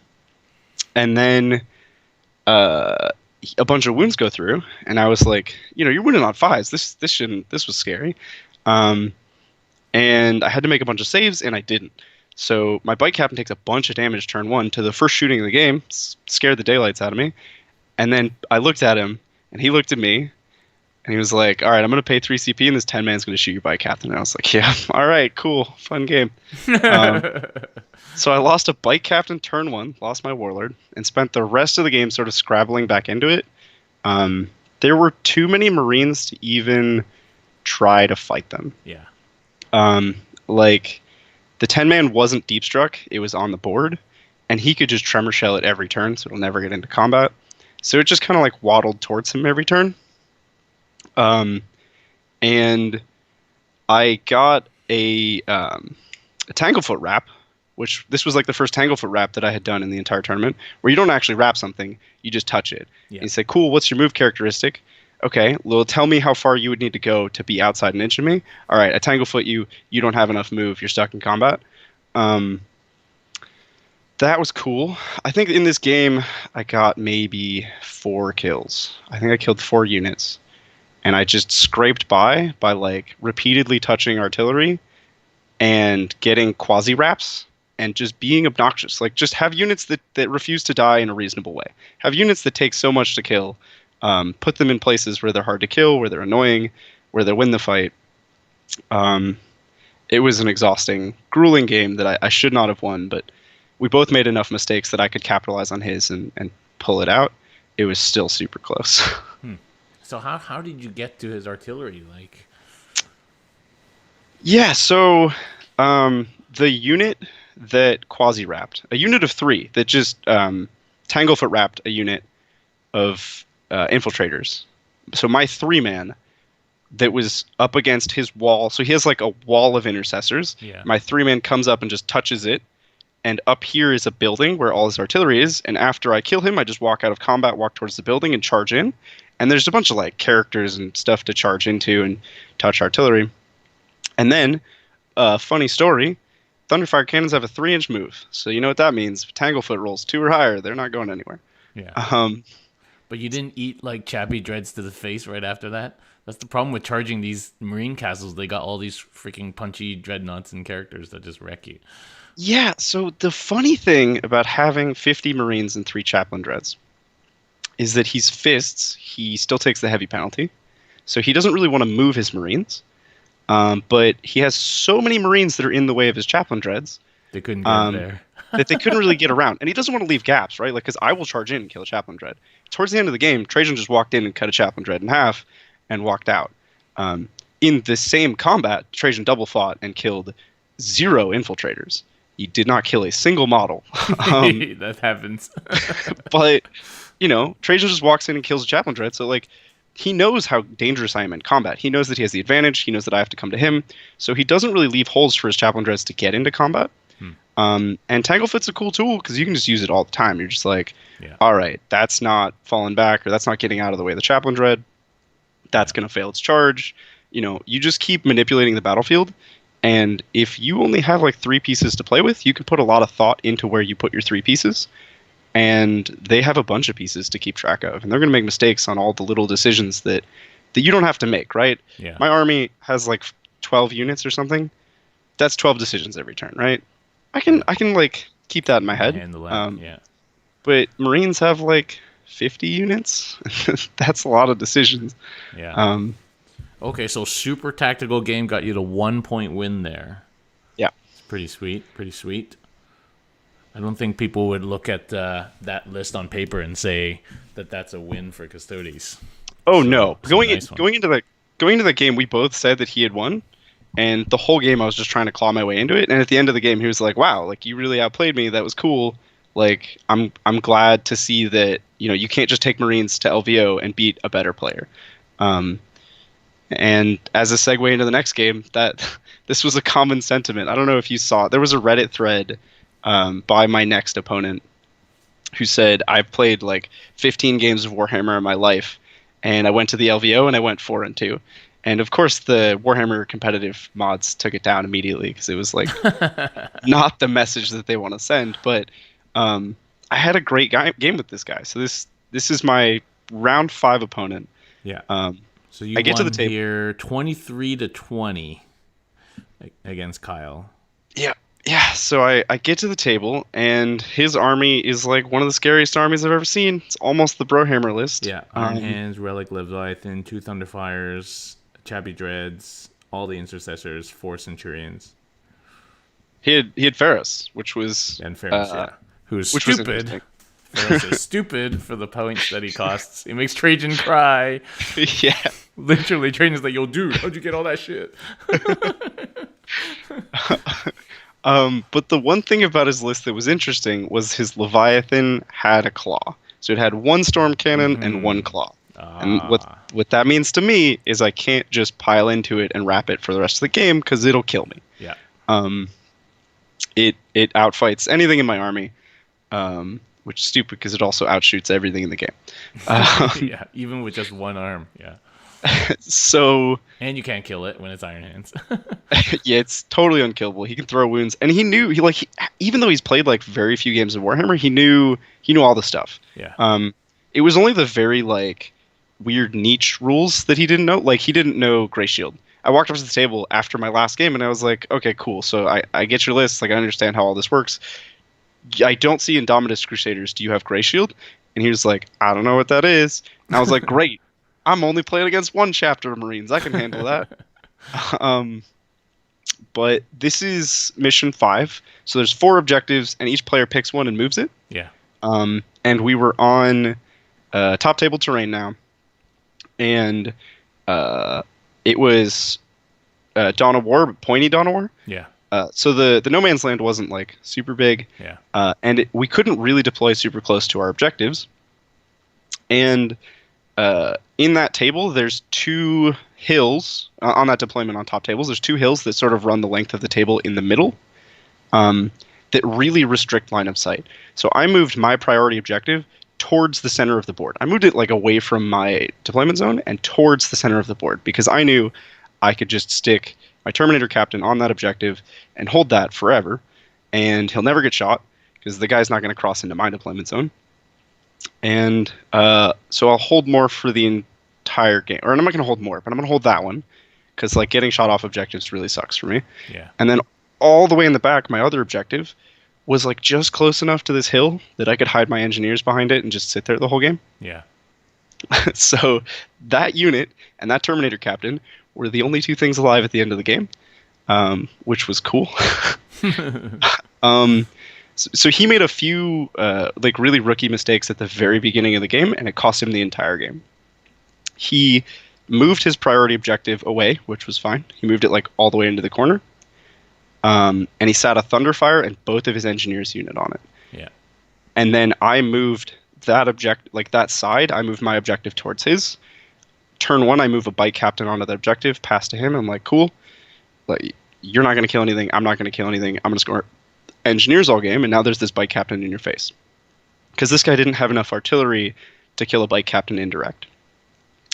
then a bunch of wounds go through, and I was like, you're winning on 5s. This was scary. And I had to make a bunch of saves, and I didn't. So my bike captain takes a bunch of damage turn 1 to the first shooting of the game, scared the daylights out of me. And then I looked at him, and he looked at me, and he was like, all right, I'm going to pay 3 CP, and this 10-man's going to shoot your bike captain. And I was like, yeah, all right, cool, fun game. So I lost a bike captain turn 1, lost my warlord, and spent the rest of the game sort of scrabbling back into it. There were too many Marines to even try to fight them. Yeah. Like, the 10-man wasn't deep struck, it was on the board, and he could just tremor shell it every turn, so it'll never get into combat. So it just kind of like waddled towards him every turn. And I got a Tanglefoot wrap, which this was like the first Tanglefoot wrap that I had done in the entire tournament, where you don't actually wrap something, you just touch it. Yeah. And you say, cool, what's your move characteristic? Okay, well, tell me how far you would need to go to be outside an inch of me. All right, I Tanglefoot you, you don't have enough move, you're stuck in combat. That was cool. I think in this game, I got maybe 4 kills. I think I killed 4 units. And I just scraped by like repeatedly touching artillery and getting quasi wraps and just being obnoxious. Like, just have units that refuse to die in a reasonable way. Have units that take so much to kill. Put them in places where they're hard to kill, where they're annoying, where they win the fight. it was an exhausting, grueling game that I should not have won, but we both made enough mistakes that I could capitalize on his and pull it out. It was still super close. So how did you get to his artillery? Like, Yeah, so the unit that quasi wrapped, a unit of three that just Tanglefoot wrapped a unit of infiltrators. So my three man that was up against his wall. So he has like a wall of intercessors. yeah. My three man comes up and just touches it. And up here is a building where all his artillery is. And after I kill him, I just walk out of combat, walk towards the building, and charge in. And there's a bunch of like characters and stuff to charge into and touch artillery. And then, funny story, Thunderfire cannons have a 3-inch move. So you know what that means. If Tanglefoot rolls 2 or higher, they're not going anywhere. Yeah. But you didn't eat like Chappy Dreads to the face right after that? That's the problem with charging these marine castles. They got all these freaking punchy dreadnoughts and characters that just wreck you. Yeah, so the funny thing about having 50 Marines and 3 Chaplain Dreads is that he's fists. He still takes the heavy penalty. So he doesn't really want to move his Marines. But he has so many Marines that are in the way of his Chaplain Dreads. They couldn't get there. That they couldn't really get around. And he doesn't want to leave gaps, right? Like, because I will charge in and kill a Chaplain Dread. Towards the end of the game, Trajan just walked in and cut a Chaplain Dread in half and walked out. In the same combat, Trajan double fought and killed 0 infiltrators. He did not kill a single model. That happens. But, Trajan just walks in and kills a Chaplain Dread. So, like, he knows how dangerous I am in combat. He knows that he has the advantage. He knows that I have to come to him. So he doesn't really leave holes for his Chaplain Dreads to get into combat. And Tanglefoot's a cool tool because you can just use it all the time. You're just like, all right, that's not falling back or that's not getting out of the way of the Chaplain Dread. That's going to fail its charge. You just keep manipulating the battlefield. And if you only have like 3 pieces to play with, you can put a lot of thought into where you put your 3 pieces. And they have a bunch of pieces to keep track of. And they're going to make mistakes on all the little decisions that you don't have to make, right? Yeah. My army has like 12 units or something. That's 12 decisions every turn, right? I can like keep that in my head. Handle that. Yeah. But Marines have like 50 units. That's a lot of decisions. Yeah. Okay, so super tactical game got you to 1-point win there. Yeah. It's pretty sweet. Pretty sweet. I don't think people would look at that list on paper and say that that's a win for Custodes. Oh no! Going nice into the game, we both said that he had won, and the whole game I was just trying to claw my way into it. And at the end of the game, he was like, "Wow, like you really outplayed me. That was cool. Like I'm glad to see that you can't just take Marines to LVO and beat a better player." And as a segue into the next game, that this was a common sentiment. I don't know if you saw it. There was a Reddit thread by my next opponent who said, I've played like 15 games of Warhammer in my life, and I went to the LVO and I went 4-2. And of course, the Warhammer competitive mods took it down immediately because it was like not the message that they want to send. But I had a great game with this guy. So this is my round 5 opponent. Yeah. So you I get won to the table here 23-20 against Kyle. Yeah. Yeah, so I get to the table, and his army is like one of the scariest armies I've ever seen. It's almost the Brohammer list. Yeah, Iron Hands, Relic Leviathan, 2 Thunderfires, Chappy Dreads, all the Intercessors, 4 Centurions. He had Ferris, which was... And Ferris, yeah. Who's which stupid. Ferris is stupid for the points that he costs. He makes Trajan cry. Yeah. Literally, Trajan's like, yo, dude, how'd you get all that shit? But the one thing about his list that was interesting was his Leviathan had a claw. So it had 1 storm cannon and 1 claw. And what that means to me is I can't just pile into it and wrap it for the rest of the game because it'll kill me. Yeah. It outfights anything in my army, which is stupid because it also outshoots everything in the game. Yeah, even with just 1 arm. Yeah. So and you can't kill it when it's Iron Hands. Yeah, it's totally unkillable. He can throw wounds, and he knew even though he's played like very few games of Warhammer, he knew all the stuff. Yeah. It was only the very like weird niche rules that he didn't know. Like he didn't know Grey Shield. I walked up to the table after my last game, and I was like, okay, cool. So I get your list. Like I understand how all this works. I don't see Indomitus Crusaders. Do you have Grey Shield? And he was like, I don't know what that is. And I was like, great. I'm only playing against 1 chapter of Marines. I can handle that. But this is mission 5, so there's 4 objectives, and each player picks one and moves it. Yeah. And we were on top table terrain now, and it was Dawn of War, but pointy Dawn of War. Yeah. So the no man's land wasn't like super big, and we couldn't really deploy super close to our objectives. And in that table, there's 2 hills on that deployment on top tables. There's 2 hills that sort of run the length of the table in the middle, that really restrict line of sight. So I moved my priority objective towards the center of the board. I moved it like away from my deployment zone and towards the center of the board because I knew I could just stick my Terminator Captain on that objective and hold that forever, and he'll never get shot because the guy's not going to cross into my deployment zone. And so I'll hold more for the entire game. Or I'm not going to hold more, but I'm going to hold that one because like getting shot off objectives really sucks for me. Yeah. And then all the way in the back, my other objective was like just close enough to this hill that I could hide my engineers behind it and just sit there the whole game. Yeah. So that unit and that Terminator Captain were the only 2 things alive at the end of the game, which was cool. So he made a few like really rookie mistakes at the very beginning of the game, and it cost him the entire game. He moved his priority objective away, which was fine. He moved it like all the way into the corner. And he sat a Thunderfire and both of his engineers unit on it. Yeah. And then I moved that side, I moved my objective towards his. Turn 1, I move a bike captain onto the objective, pass to him. I'm like, cool. Like, you're not going to kill anything. I'm not going to kill anything. I'm going to score engineers all game, and now there's this bike captain in your face. Because this guy didn't have enough artillery to kill a bike captain indirect.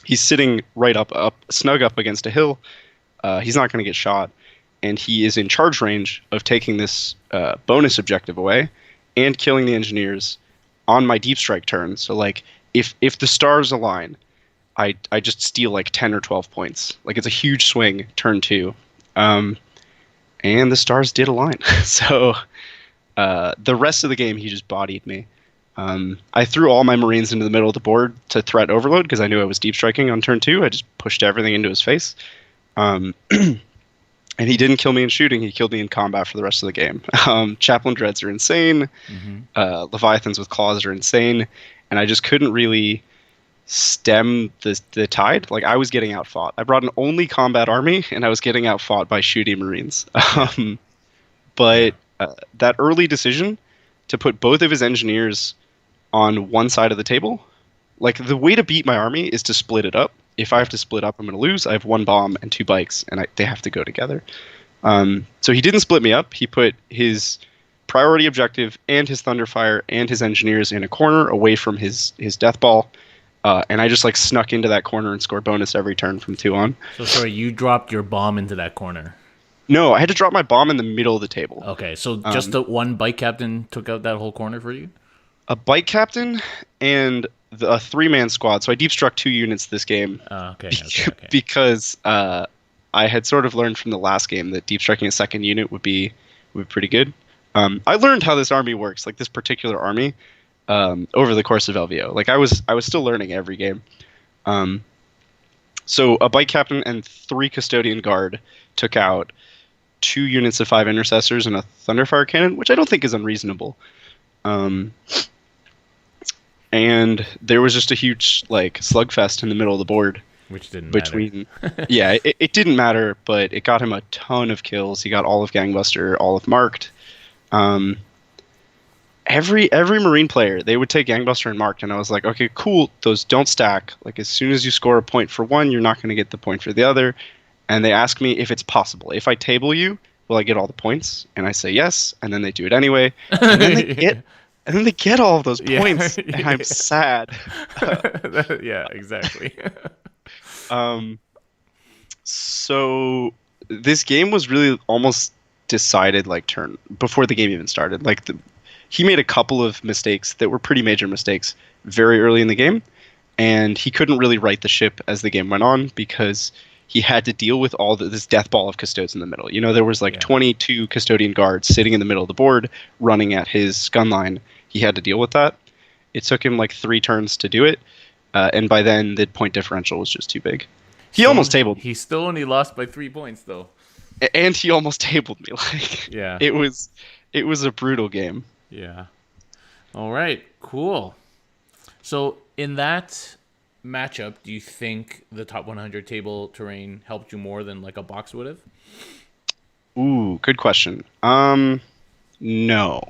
He's sitting right up, snug up against a hill. He's not going to get shot. And he is in charge range of taking this bonus objective away and killing the engineers on my deep strike turn. So like if the stars align, I just steal like 10 or 12 points. Like it's a huge swing turn 2. And the stars did align. So the rest of the game he just bodied me. I threw all my Marines into the middle of the board to threat overload because I knew I was deep striking on turn 2. I just pushed everything into his face. And he didn't kill me in shooting. He killed me in combat for the rest of the game. Chaplain Dreads are insane. Mm-hmm. Leviathans with Claws are insane. And I just couldn't really stem the tide. Like, I was getting outfought. I brought an only combat army, and I was getting outfought by shooty Marines. But that early decision to put both of his engineers on one side of the table, like, the way to beat my army is to split it up. If I have to split up, I'm going to lose. I have 1 bomb and 2 bikes, and they have to go together. So he didn't split me up. He put his priority objective and his Thunderfire and his engineers in a corner away from his death ball. And I just like snuck into that corner and scored bonus every turn from 2 on. So sorry, you dropped your bomb into that corner. No, I had to drop my bomb in the middle of the table. Okay, so just the one bike captain took out that whole corner for you? A bike captain and a 3-man squad. So I deep struck 2 units this game. Okay. Because I had sort of learned from the last game that deep striking a second unit would be pretty good. I learned how this army works, like this particular army, over the course of LVO. Like I was still learning every game. So a bike captain and 3 custodian guard took out 2 units of 5 intercessors and a Thunderfire cannon, which I don't think is unreasonable. And there was just a huge like slugfest in the middle of the board. Which didn't matter. Yeah, it didn't matter, but it got him a ton of kills. He got all of Gangbuster, all of Marked. Every Marine player, they would take Gangbuster and Marked, and I was like, okay, cool, those don't stack. Like, as soon as you score a point for one, you're not going to get the point for the other. And they ask me if it's possible. If I table you, will I get all the points? And I say yes, and then they do it anyway. And then they get all of those points, and I'm sad. Yeah, exactly. So this game was really almost decided like turn before the game even started. Like he made a couple of mistakes that were pretty major mistakes very early in the game, and he couldn't really right the ship as the game went on because he had to deal with all this death ball of Custodes in the middle. You know, there was like 22 custodian guards sitting in the middle of the board running at his gun line. He had to deal with that. It took him like 3 turns to do it, and by then the point differential was just too big. He almost tabled. He still only lost by 3 points, though. and he almost tabled me. Like Yeah. it was a brutal game. Yeah. All right. Cool. So in that matchup, do you think the top 100 table terrain helped you more than like a box would have? Ooh, good question. No.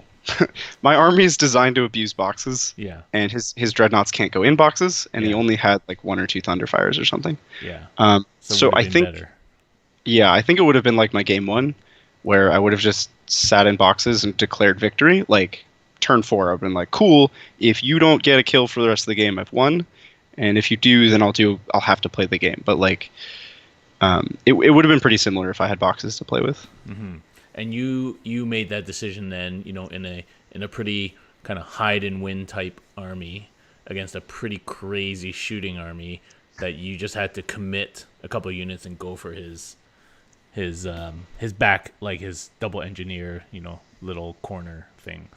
My army is designed to abuse boxes, Yeah. and his dreadnoughts can't go in boxes, and he Yeah. only had like one or two Thunderfires or something. Yeah. So it So would have I been think, better. yeah, I think it would have been like my game one, where I would have just sat in boxes and declared victory. Like turn four, I've been like, cool. If you don't get a kill for the rest of the game, I've won, and if you do, then I'll have to play the game. But like, it would have been pretty similar if I had boxes to play with. And you made that decision then, in a pretty kind of hide and win type army against a pretty crazy shooting army that you just had to commit a couple units and go for his back, like his double engineer, little corner thing,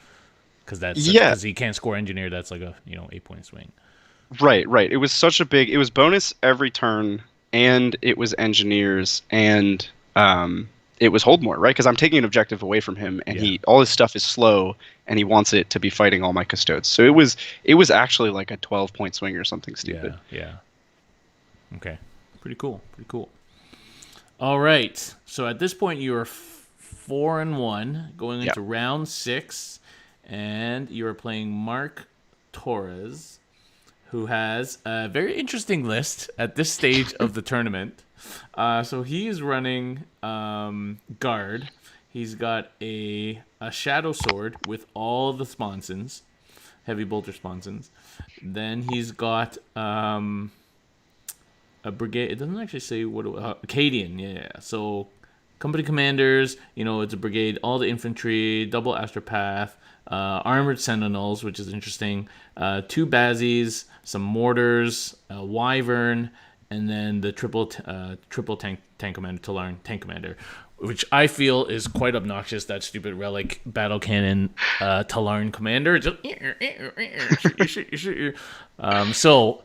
Yeah, because he can't score engineer. That's like a 8 point swing. right, right. It was bonus every turn, and it was engineers, and it was hold more, right? Because I'm taking an objective away from him, and Yeah, all his stuff is slow, and he wants it to be fighting all my custodes. So it was actually like a 12-point swing or something yeah, stupid. yeah. Okay, pretty cool, pretty cool. All right, so at this point you are 4-1 going Yeah. into round 6, and you are playing Mark Torres, who has a very interesting list at this stage of the tournament. So he is running guard. He's got a shadow sword with all the sponsons, heavy bolter sponsons. Then he's got a brigade. It doesn't actually say what Acadian. Yeah. So company commanders. It's a brigade. All the infantry, double astropath, armored sentinels, which is interesting. Two bazies, some mortars, a wyvern, and then the triple tank commander to learn tank commander, which I feel is quite obnoxious. That stupid relic battle cannon Talarn commander. Just shoot. So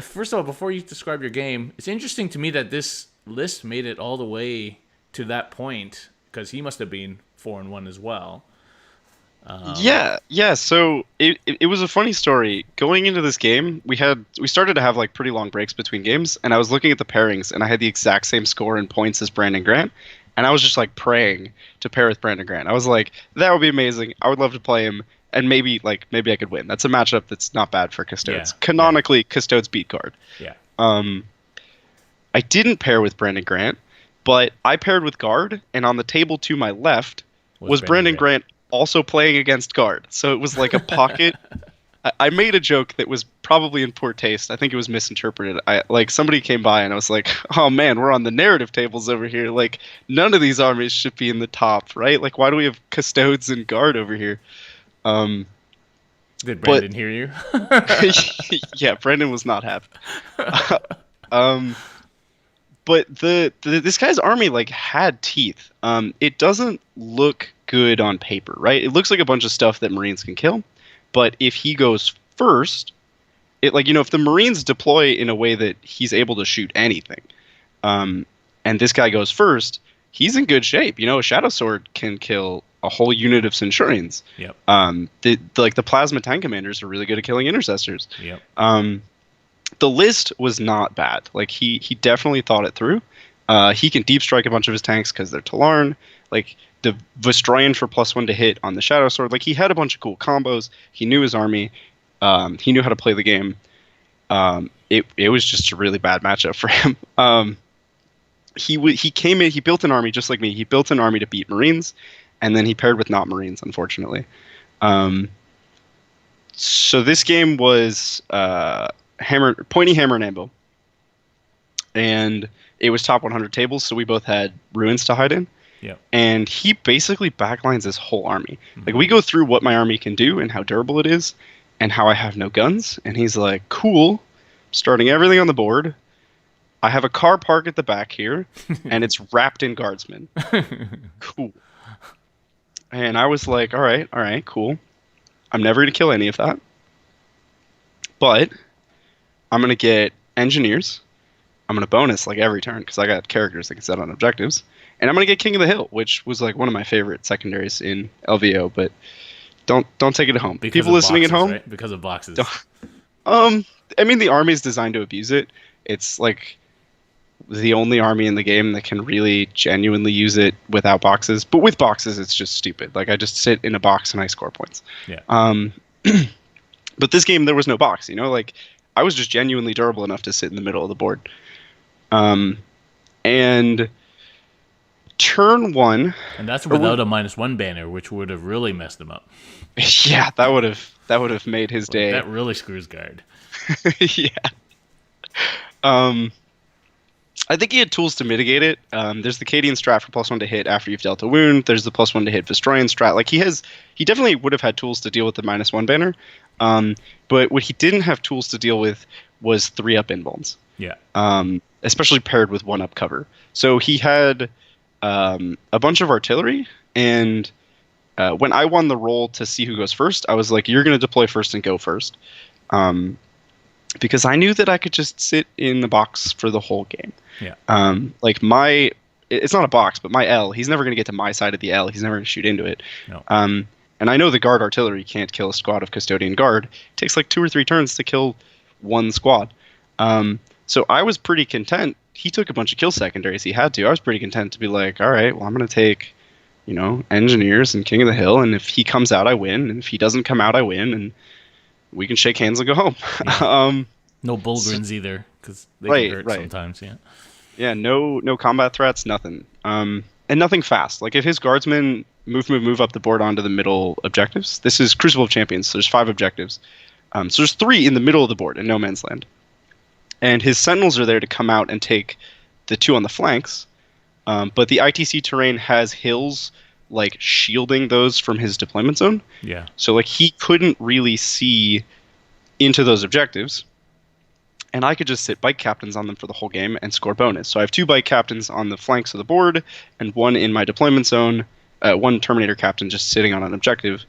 first of all, before you describe your game, it's interesting to me that this list made it all the way to that point because he must have been 4-1 as well. Yeah, yeah. So it was a funny story. Going into this game, we started to have like pretty long breaks between games, and I was looking at the pairings, and I had the exact same score and points as Brandon Grant, and I was just like praying to pair with Brandon Grant. I was like, that would be amazing. I would love to play him, and maybe I could win. That's a matchup that's not bad for Yeah, Custodes. yeah, Canonically, Custodes beat guard. yeah. Um, I didn't pair with Brandon Grant, but I paired with guard, and on the table to my left Was was Brandon Brandon Grant. Grant also playing against guard. So it was like a pocket. I made a joke that was probably in poor taste. I think it was misinterpreted. Somebody came by and I was like, "Oh man, we're on the narrative tables over here. Like none of these armies should be in the top, right? Like why do we have Custodes and guard over here?" Um, Did but Brandon hear you? yeah, Brandon was not happy. Um, but this guy's army like had teeth. It doesn't look good on paper, right? It looks like a bunch of stuff that Marines can kill, but if he goes first, if the Marines deploy in a way that he's able to shoot anything, and this guy goes first, he's in good shape. A Shadow Sword can kill a whole unit of Centurions. Yep. The plasma tank commanders are really good at killing intercessors. Yep. The list was not bad. Like he definitely thought it through. He can deep strike a bunch of his tanks because they're Talarn. Like the Vestroyan for +1 to hit on the Shadow Sword. Like he had a bunch of cool combos. He knew his army. He knew how to play the game. It was just a really bad matchup for him. He came in. He built an army just like me. He built an army to beat Marines, and then he paired with not Marines, unfortunately. So this game was pointy hammer and anvil, and it was top 100 tables. So we both had ruins to hide in. Yeah. And he basically backlines his whole army. Like we go through what my army can do and how durable it is, and how I have no guns. And he's like, "Cool, starting everything on the board. I have a car park at the back here, and it's wrapped in guardsmen. Cool." And I was like, all right, cool. I'm never going to kill any of that. But I'm going to get engineers. I'm gonna bonus like every turn because I got characters that can set on objectives, and I'm gonna get King of the Hill, which was like one of my favorite secondaries in LVO. But don't take it home. Because People of listening boxes, at home, right? Because of boxes. don't, I mean the army is designed to abuse it. It's like the only army in the game that can really genuinely use it without boxes. But with boxes, it's just stupid. Like I just sit in a box and I score points. Yeah. But this game there was no box. Like I was just genuinely durable enough to sit in the middle of the board. And turn one, and that's without a -1 banner, which would have really messed him up. Yeah, that would have made his day. That really screws guard. Yeah. I think he had tools to mitigate it. There's the Cadian strat for +1 to hit after you've dealt a wound. There's the +1 to hit Vestroyan strat. Like he definitely would have had tools to deal with the -1 banner. But what he didn't have tools to deal with was 3-up invulns. Yeah. Especially paired with 1-up cover. So he had a bunch of artillery, and when I won the roll to see who goes first, I was like, "You're going to deploy first and go first," because I knew that I could just sit in the box for the whole game. Yeah. It's not a box, but my L, he's never going to get to my side of the L. He's never going to shoot into it. No. And I know the guard artillery can't kill a squad of custodian guard. It takes like 2 or 3 turns to kill one squad. So I was pretty content. He took a bunch of kill secondaries. He had to. I was pretty content to be like, all right, well, I'm going to take, engineers and King of the Hill. And if he comes out, I win. And if he doesn't come out, I win. And we can shake hands and go home. Yeah. No Bullgrins either, because they can hurt sometimes. Yeah. Yeah. No combat threats. Nothing. And nothing fast. Like if his guardsmen move up the board onto the middle objectives. This is Crucible of Champions. So there's 5 objectives. So there's 3 in the middle of the board in no man's land. And his sentinels are there to come out and take the 2 on the flanks. But the ITC terrain has hills like shielding those from his deployment zone. Yeah. So like he couldn't really see into those objectives. And I could just sit bike captains on them for the whole game and score bonus. So I have 2 bike captains on the flanks of the board and 1 in my deployment zone, 1 Terminator captain just sitting on an objective.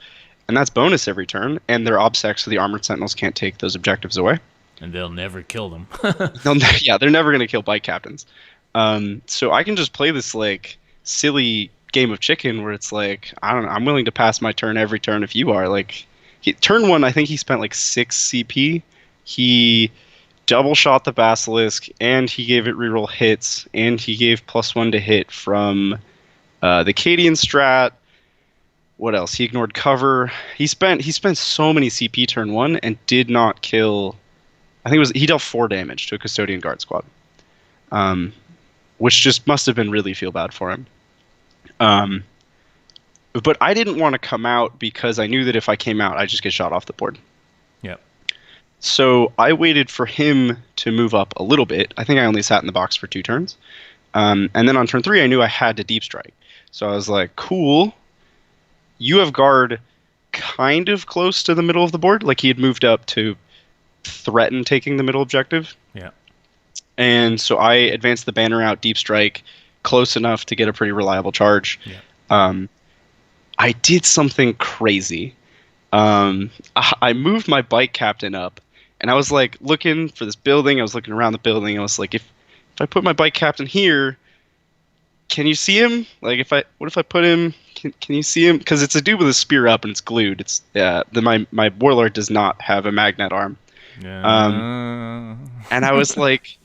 And that's bonus every turn. And they're obsec, so the armored sentinels can't take those objectives away. And they'll never kill them. They're never going to kill bike captains. So I can just play this like silly game of chicken where it's like, I don't know, I'm willing to pass my turn every turn if you are. Like turn 1, I think he spent like 6 CP. He double shot the Basilisk, and he gave it reroll hits, and he gave +1 to hit from the Cadian strat. What else? He ignored cover. He spent so many CP turn 1 and did not kill. I think he dealt 4 damage to a Custodian Guard squad, which just must have been really feel bad for him. But I didn't want to come out because I knew that if I came out, I'd just get shot off the board. Yep. So I waited for him to move up a little bit. I think I only sat in the box for 2 turns. And then on turn 3, I knew I had to deep strike. So I was like, cool. You have guard kind of close to the middle of the board. Like he had moved up to threaten taking the middle objective. Yeah. And so I advanced the banner out, deep strike, close enough to get a pretty reliable charge. Yeah. I did something crazy. I moved my bike captain up, and I was like looking for this building. I was looking around the building. I was like, if I put my bike captain here, can you see him? Like what if I put him? Can you see him? Because it's a dude with a spear up and it's glued. It's my warlord does not have a magnet arm. And I was like,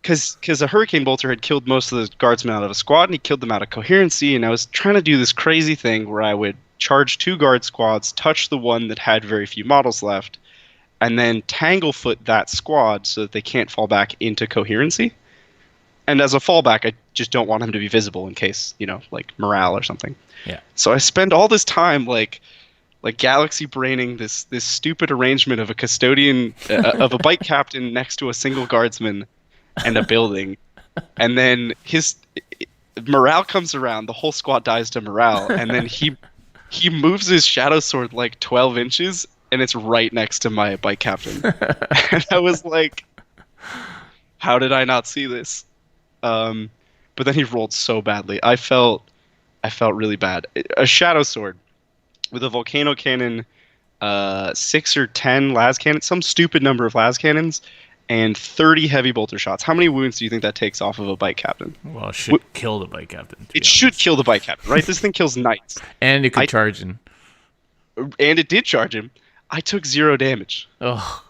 because a hurricane bolter had killed most of the guardsmen out of a squad, and he killed them out of coherency. And I was trying to do this crazy thing where I would charge 2 guard squads, touch the one that had very few models left, and then tanglefoot that squad so that they can't fall back into coherency. And as a fallback, I just don't want him to be visible in case, like morale or something. Yeah. So I spend all this time like galaxy braining this stupid arrangement of a custodian of a bike captain next to a single guardsman and a building, and then his morale comes around. The whole squad dies to morale, and then he moves his shadow sword like 12 inches, and it's right next to my bike captain. And I was like, how did I not see this? But then he rolled so badly. I felt really bad. A shadow sword with a volcano cannon, 6 or 10 las cannons, some stupid number of las cannons, and 30 heavy bolter shots. How many wounds do you think that takes off of a bike captain? Well, it should kill the bike captain. It should kill the bike captain, right? This thing kills knights. And it could charge him. And it did charge him. I took 0 damage. Oh.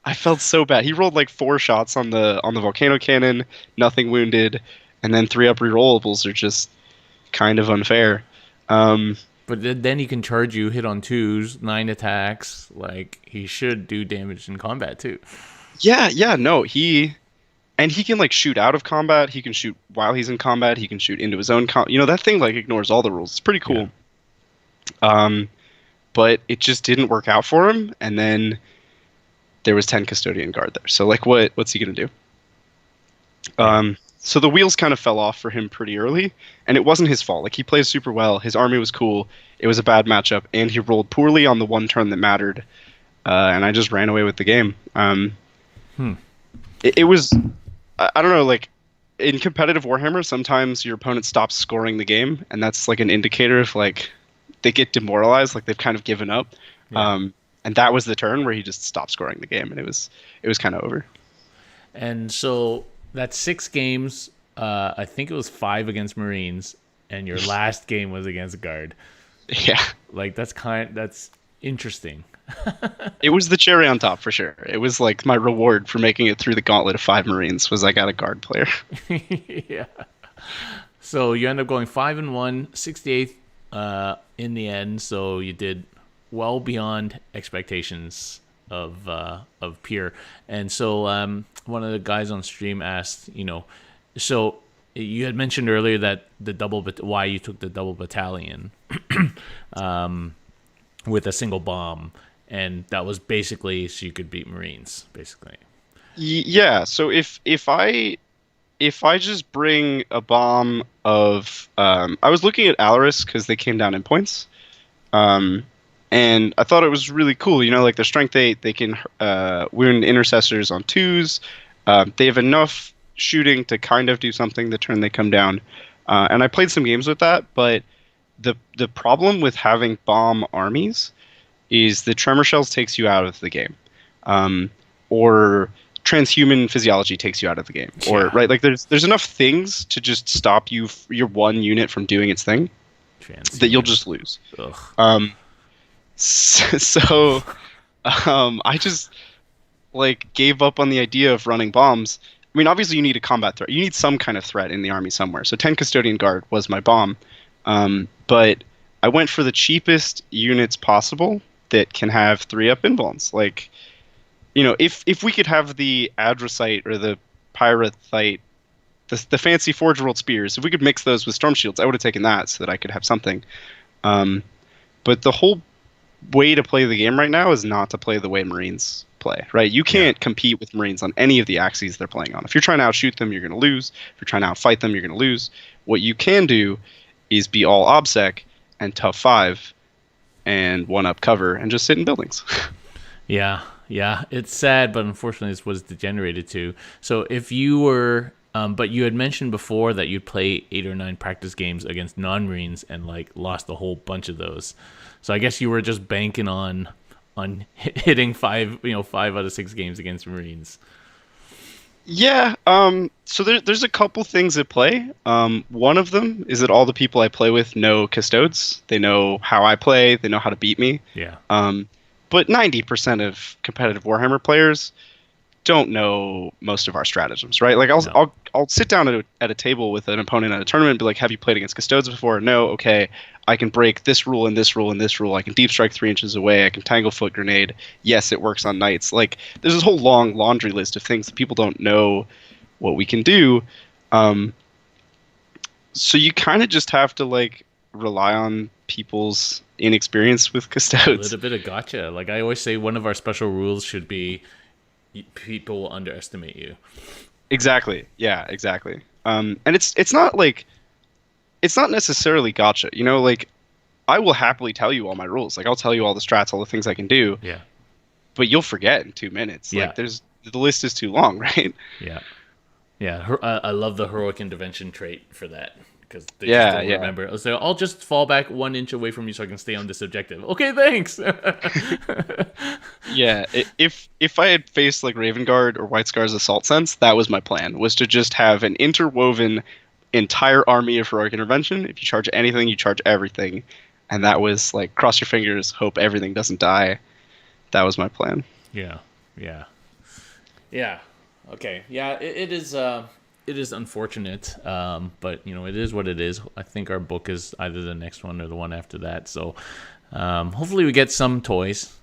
I felt so bad. He rolled like 4 shots on the volcano cannon, nothing wounded, and then 3 up rerollables are just kind of unfair. But then he can charge you, hit on 2s, 9 attacks. Like, he should do damage in combat too. Yeah, no, he can like shoot out of combat. He can shoot while he's in combat. He can shoot into his own that thing like ignores all the rules. It's pretty cool. Yeah. But it just didn't work out for him, and then there was 10 custodian guard there. So like, what's he gonna do? So the wheels kind of fell off for him pretty early, and it wasn't his fault. Like, he plays super well. His army was cool. It was a bad matchup, and he rolled poorly on the one turn that mattered. And I just ran away with the game. It was, I don't know, like, in competitive Warhammer, sometimes your opponent stops scoring the game, and that's like an indicator of like they get demoralized, like they've kind of given up. Yeah. And that was the turn where he just stopped scoring the game, and it was kind of over. And so that's 6 games. I think it was 5 against Marines, and your last game was against Guard. Yeah, like that's interesting. It was the cherry on top for sure. It was like my reward for making it through the gauntlet of 5 Marines was I got a Guard player. Yeah. So you end up going 5-1, 68th in the end. So you did well beyond expectations of Pierre. And so one of the guys on stream asked, so you had mentioned earlier that why you took the double battalion with a single bomb, and that was basically so you could beat Marines, basically. Yeah. So if I just bring a bomb of I was looking at Alaris because they came down in points. And I thought it was really cool, like their strength 8, they can wound intercessors on 2s. They have enough shooting to kind of do something the turn they come down. And I played some games with that, but the problem with having bomb armies is the tremor shells takes you out of the game. Or transhuman physiology takes you out of the game. Yeah. Or right, like there's enough things to just stop your one unit from doing its thing that you'll just lose. Ugh. So I just like gave up on the idea of running bombs. I mean, obviously you need a combat threat. You need some kind of threat in the army somewhere. So 10 Custodian Guard was my bomb. But I went for the cheapest units possible that can have 3-up invulns. Like, if we could have the Adrosite or the Pyrothite, the fancy Forge World Spears, if we could mix those with Storm Shields, I would have taken that so that I could have something. But the whole way to play the game right now is not to play the way Marines play, right? You can't compete with Marines on any of the axes they're playing on. If you're trying to outshoot them, you're going to lose. If you're trying to outfight them, you're going to lose. What you can do is be all OBSEC and tough 5 and 1-up cover and just sit in buildings. Yeah. It's sad, but unfortunately this was degenerated to. So if you were... but you had mentioned before that you'd play 8 or 9 practice games against non-Marines and like lost a whole bunch of those. So I guess you were just banking on hitting 5 out of 6 games against Marines. Yeah. So there's a couple things at play. One of them is that all the people I play with know Custodes. They know how I play. They know how to beat me. Yeah. But 90% of competitive Warhammer players don't know most of our stratagems, right? Like I'll sit down at a table with an opponent at a tournament and be like, have you played against Custodes before? No. Okay. I can break this rule and this rule and this rule. I can deep strike 3 inches away. I can Tanglefoot grenade. Yes, it works on knights. Like there's this whole long laundry list of things that people don't know what we can do. So you kind of just have to like rely on people's inexperience with Custodes. A little bit of gotcha. Like I always say, one of our special rules should be people will underestimate you. Exactly. Yeah, exactly. And it's not like it's not necessarily gotcha. Like I will happily tell you all my rules. Like I'll tell you all the strats, all the things I can do. Yeah. But you'll forget in 2 minutes. Yeah. Like the list is too long, right? Yeah. Yeah. I love the heroic intervention trait for that. Because they just don't remember. So I'll just fall back 1 inch away from you so I can stay on this objective. Okay, thanks. Yeah, if I had faced like Raven Guard or White Scar's Assault Sense, that was my plan, was to just have an interwoven entire army of heroic intervention. If you charge anything, you charge everything. And that was like cross your fingers, hope everything doesn't die. That was my plan. Yeah, yeah, yeah. Okay, yeah. It is unfortunate, but it is what it is. I think our book is either the next one or the one after that. So hopefully we get some toys,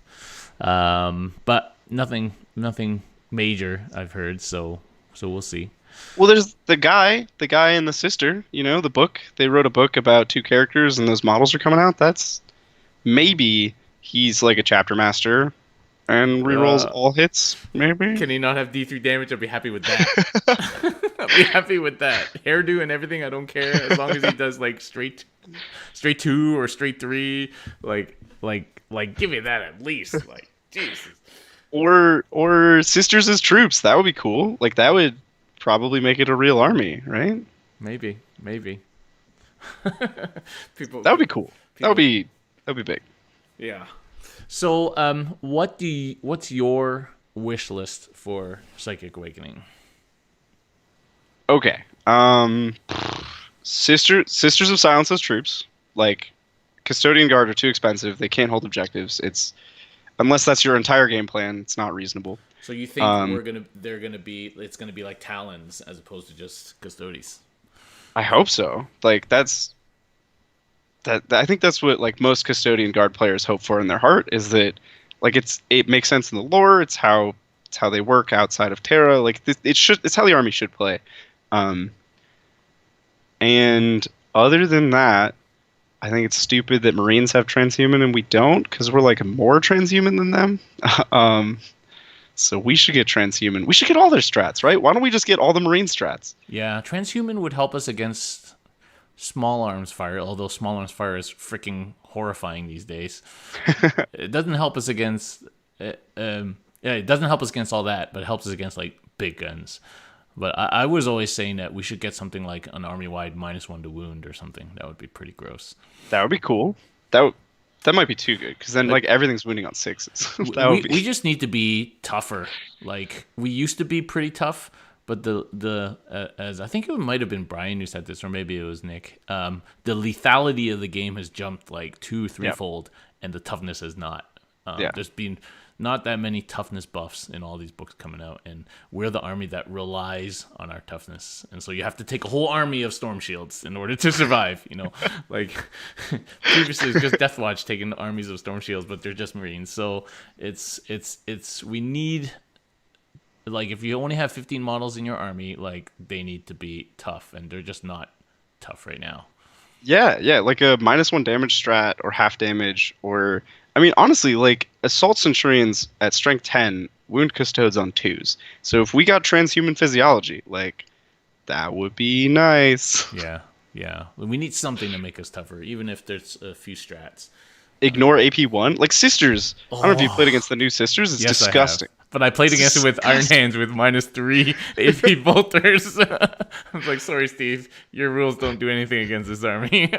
but nothing major. I've heard. So we'll see. Well, there's the guy and the sister, the book. They wrote a book about two characters and those models are coming out. That's maybe he's like a chapter master and rerolls all hits, maybe. Can he not have D3 damage? I'll be happy with that. I'll be happy with that. Hairdo and everything, I don't care. As long as he does like straight 2 or straight 3. Like give me that at least. Like, Jesus. Or sisters as troops. That would be cool. Like, that would probably make it a real army, right? Maybe. That would be cool. That would be big. Yeah. So, what's your wish list for Psychic Awakening? Okay. Sisters of Silence as troops. Like, Custodian Guard are too expensive. They can't hold objectives. Unless that's your entire game plan, it's not reasonable. So you think it's gonna be like Talons as opposed to just Custodes? I hope so. Like, I think that's what like most Custodian Guard players hope for in their heart, is that like it makes sense in the lore. It's how they work outside of Terra. Like, it's how the army should play. And other than that, I think it's stupid that Marines have transhuman and we don't, because we're like more transhuman than them. So we should get transhuman. We should get all their strats, right? Why don't we just get all the Marine strats? Yeah, transhuman would help us against small arms fire, although small arms fire is freaking horrifying these days. It doesn't help us against it doesn't help us against all that, but it helps us against like big guns. But I was always saying that we should get something like an army-wide -1 to wound or something. That would be pretty gross. That would be cool. That might be too good, because then like everything's wounding on 6s. We just need to be tougher. Like, we used to be pretty tough, but as I think it might have been Brian who said this, or maybe it was Nick. The lethality of the game has jumped like 2-3-fold, and the toughness has not. There's been not that many toughness buffs in all these books coming out, and we're the army that relies on our toughness, and so you have to take a whole army of storm shields in order to survive. Like previously it's just Deathwatch taking armies of storm shields, but they're just Marines. So we need, like, if you only have 15 models in your army, like, they need to be tough, and they're just not tough right now. Yeah, like a -1 damage strat or half damage, or I mean, honestly, like, Assault Centurions at strength 10 wound Custodes on 2s. So if we got transhuman physiology, like, that would be nice. Yeah. We need something to make us tougher, even if there's a few strats. Ignore AP1. Like, Sisters. I don't know if you played against the new Sisters. It's disgusting. But I played against it with Iron Hands with -3 AP bolters. I was like, sorry, Steve, your rules don't do anything against this army.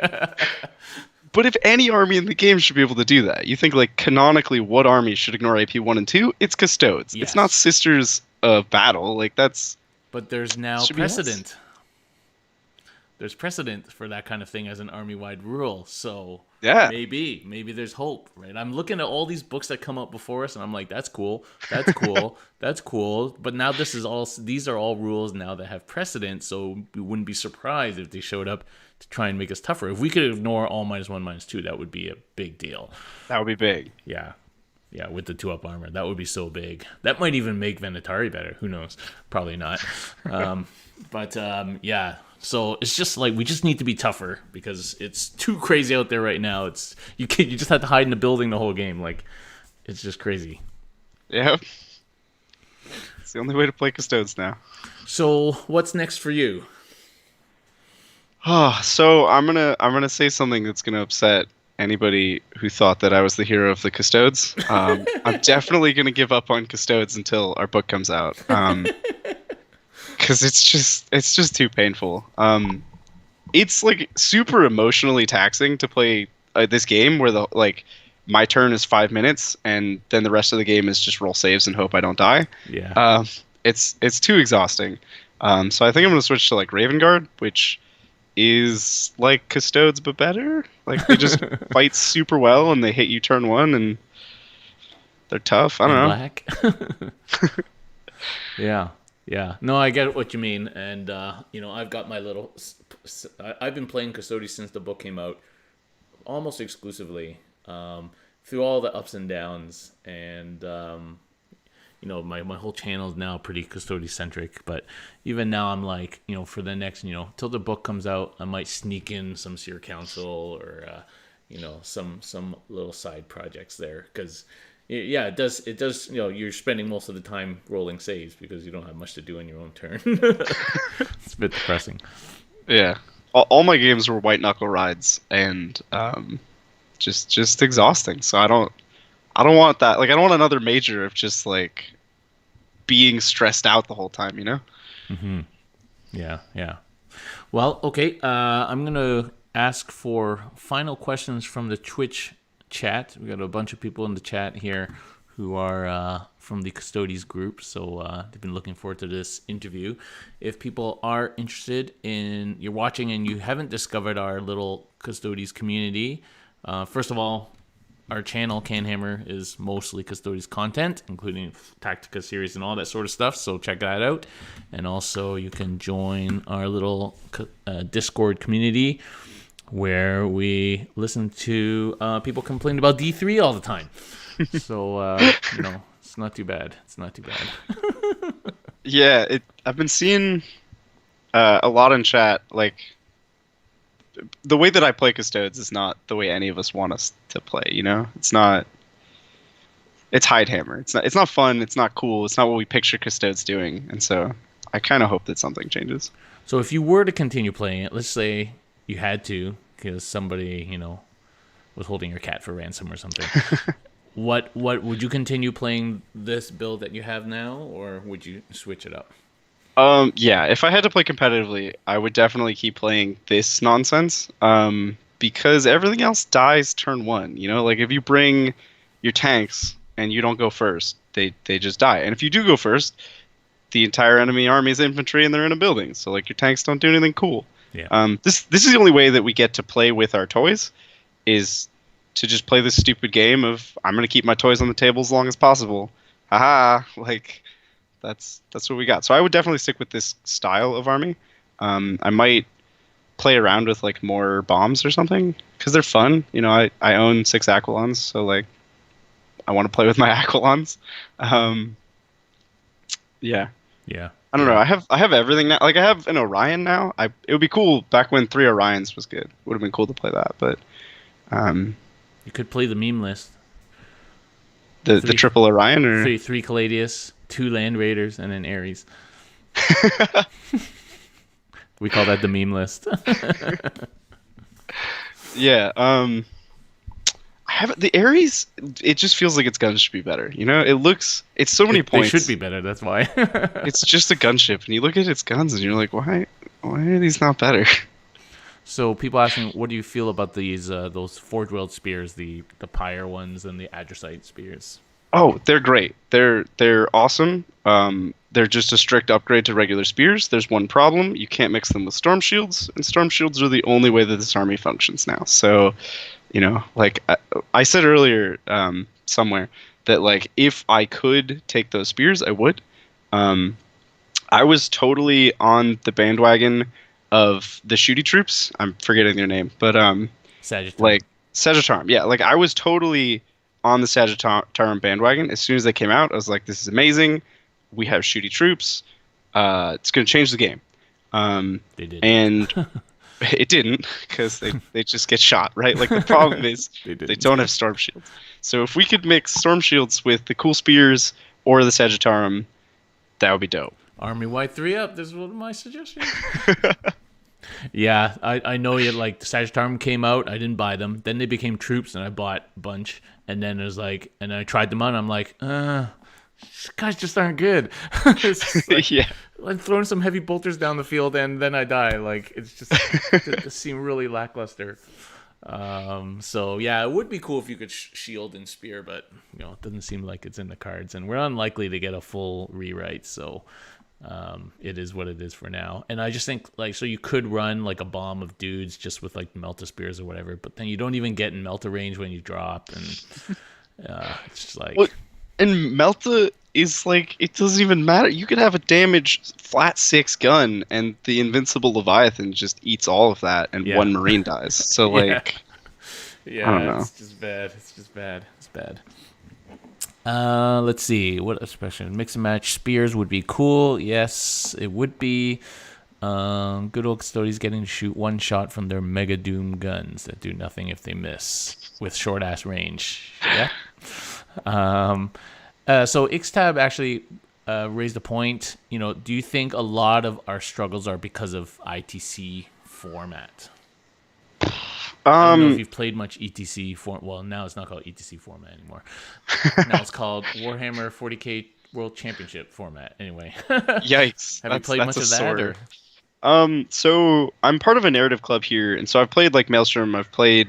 But if any army in the game should be able to do that, you think, like, canonically, what army should ignore AP 1 and 2? It's Custodes. Yes. It's not Sisters of Battle. Like, that's... But there's now precedent. There's precedent for that kind of thing as an army-wide rule. So yeah, maybe there's hope, right? I'm looking at all these books that come up before us, and I'm like, that's cool. That's cool. But now these are all rules now that have precedent, so we wouldn't be surprised if they showed up to try and make us tougher. If we could ignore all -1, -2, that would be a big deal. That would be big. Yeah, with the 2-up armor. That would be so big. That might even make Venatari better. Who knows? Probably not. Yeah. So it's just like, we just need to be tougher, because it's too crazy out there right now. You just have to hide in the building the whole game. Like, it's just crazy. Yeah. It's the only way to play Custodes now. So what's next for you? So I'm gonna say something that's gonna upset anybody who thought that I was the hero of the Custodes. I'm definitely gonna give up on Custodes until our book comes out, because it's just too painful. It's like super emotionally taxing to play this game where my turn is 5 minutes, and then the rest of the game is just roll saves and hope I don't die. Yeah. It's too exhausting. So I think I'm gonna switch to like Raven Guard, which is like Custodes but better. Like they just fight super well and they hit you turn one and they're tough. I don't know. Black. Yeah. Yeah. No, I get what you mean. And, I've got my little. I've been playing Custodes since the book came out, almost exclusively, through all the ups and downs. And, my whole channel is now pretty Custodes centric. But even now, I'm like, for the next, till the book comes out, I might sneak in some Seer Council or, some little side projects there. Because. Yeah, it does. It does. You're spending most of the time rolling saves because you don't have much to do in your own turn. It's a bit depressing. Yeah, all my games were white knuckle rides and just exhausting. So I don't want that. Like I don't want another major of just like being stressed out the whole time. Mm-hmm. Yeah, yeah. Well, okay. I'm gonna ask for final questions from the Twitch chat. We got a bunch of people in the chat here who are from the Custodes group, so they've been looking forward to this interview. If people are interested in you're watching and you haven't discovered our little Custodes community, first of all, our channel CanHammer is mostly Custodes content, including Tactica series and all that sort of stuff, so check that out. And also you can join our little Discord community where we listen to people complain about D3 all the time. So, it's not too bad. It's not too bad. Yeah, I've been seeing a lot in chat, like, the way that I play Custodes is not the way any of us want us to play, It's not... It's Hidehammer. It's not fun, it's not cool, it's not what we picture Custodes doing, and so I kind of hope that something changes. So if you were to continue playing it, let's say you had to, because somebody, was holding your cat for ransom or something. What would you continue playing this build that you have now, or would you switch it up? Yeah, if I had to play competitively, I would definitely keep playing this nonsense. Because everything else dies turn one. Like if you bring your tanks and you don't go first, they just die. And if you do go first, the entire enemy army is infantry and they're in a building. So like your tanks don't do anything cool. Yeah. This is the only way that we get to play with our toys, is to just play this stupid game of I'm gonna keep my toys on the table as long as possible. Haha, like that's what we got. So I would definitely stick with this style of army. I might play around with like more bombs or something because they're fun. I own 6 Aquilons, so like I want to play with my Aquilons. Yeah. Yeah. I don't know. I have everything now. Like I have an Orion now. It would be cool back when 3 Orions was good. Would have been cool to play that, but you could play the meme list. The triple Orion or three Caladius, 2 Land Raiders, and an Ares. We call that the meme list. Yeah. I have the Ares. It just feels like its guns should be better. It's so many points. They should be better. That's why. It's just a gunship, and you look at its guns, and you're like, why are these not better? So people asking, what do you feel about these those Forge World spears, the Pyre ones and the Adricite spears? Oh, they're great. They're awesome. They're just a strict upgrade to regular spears. There's one problem: you can't mix them with storm shields, and storm shields are the only way that this army functions now. So, like I said earlier somewhere that like if I could take those spears, I would. I was totally on the bandwagon of the shooty troops. I'm forgetting their name, but Sagittarum. Like Sagittarum. Yeah, like I was totally on the Sagittarum bandwagon as soon as they came out. I was like, this is amazing. We have shooty troops. It's going to change the game. They did. And it didn't, because they just get shot, right? Like the problem is they don't have storm shields. So if we could mix storm shields with the cool spears or the Sagittarum, that would be dope. Army-wide 3-up. This is one of my suggestions. Yeah, I know you like the Sagittarum came out. I didn't buy them. Then they became troops, and I bought a bunch. And then it was like, and I tried them out. And I'm like, these guys just aren't good. It's like, yeah, I'm throwing some heavy bolters down the field, and then I die. Like it seemed really lackluster. So yeah, it would be cool if you could shield and spear, but it doesn't seem like it's in the cards, and we're unlikely to get a full rewrite. So it is what it is for now. And I just think so you could run like a bomb of dudes just with like Melta spears or whatever, but then you don't even get in Melta range when you drop, and it's just like. What? And Melta is like, it doesn't even matter. You could have a damage flat 6 gun, and the invincible Leviathan just eats all of that, and one Marine dies. So like, yeah, I don't know. It's just bad. It's bad. Let's see. What especially mix and match spears would be cool. Yes, it would be. Good old Custodes getting to shoot one shot from their Mega Doom guns that do nothing if they miss with short ass range. Yeah. So Ixtab actually raised a point. Do you think a lot of our struggles are because of ITC format? I don't know if you've played much ETC form. Well, now it's not called ETC format anymore. Now it's called Warhammer 40K World Championship format. Anyway. Yikes. Have you played much of that? So I'm part of a narrative club here, and so I've played like Maelstrom. I've played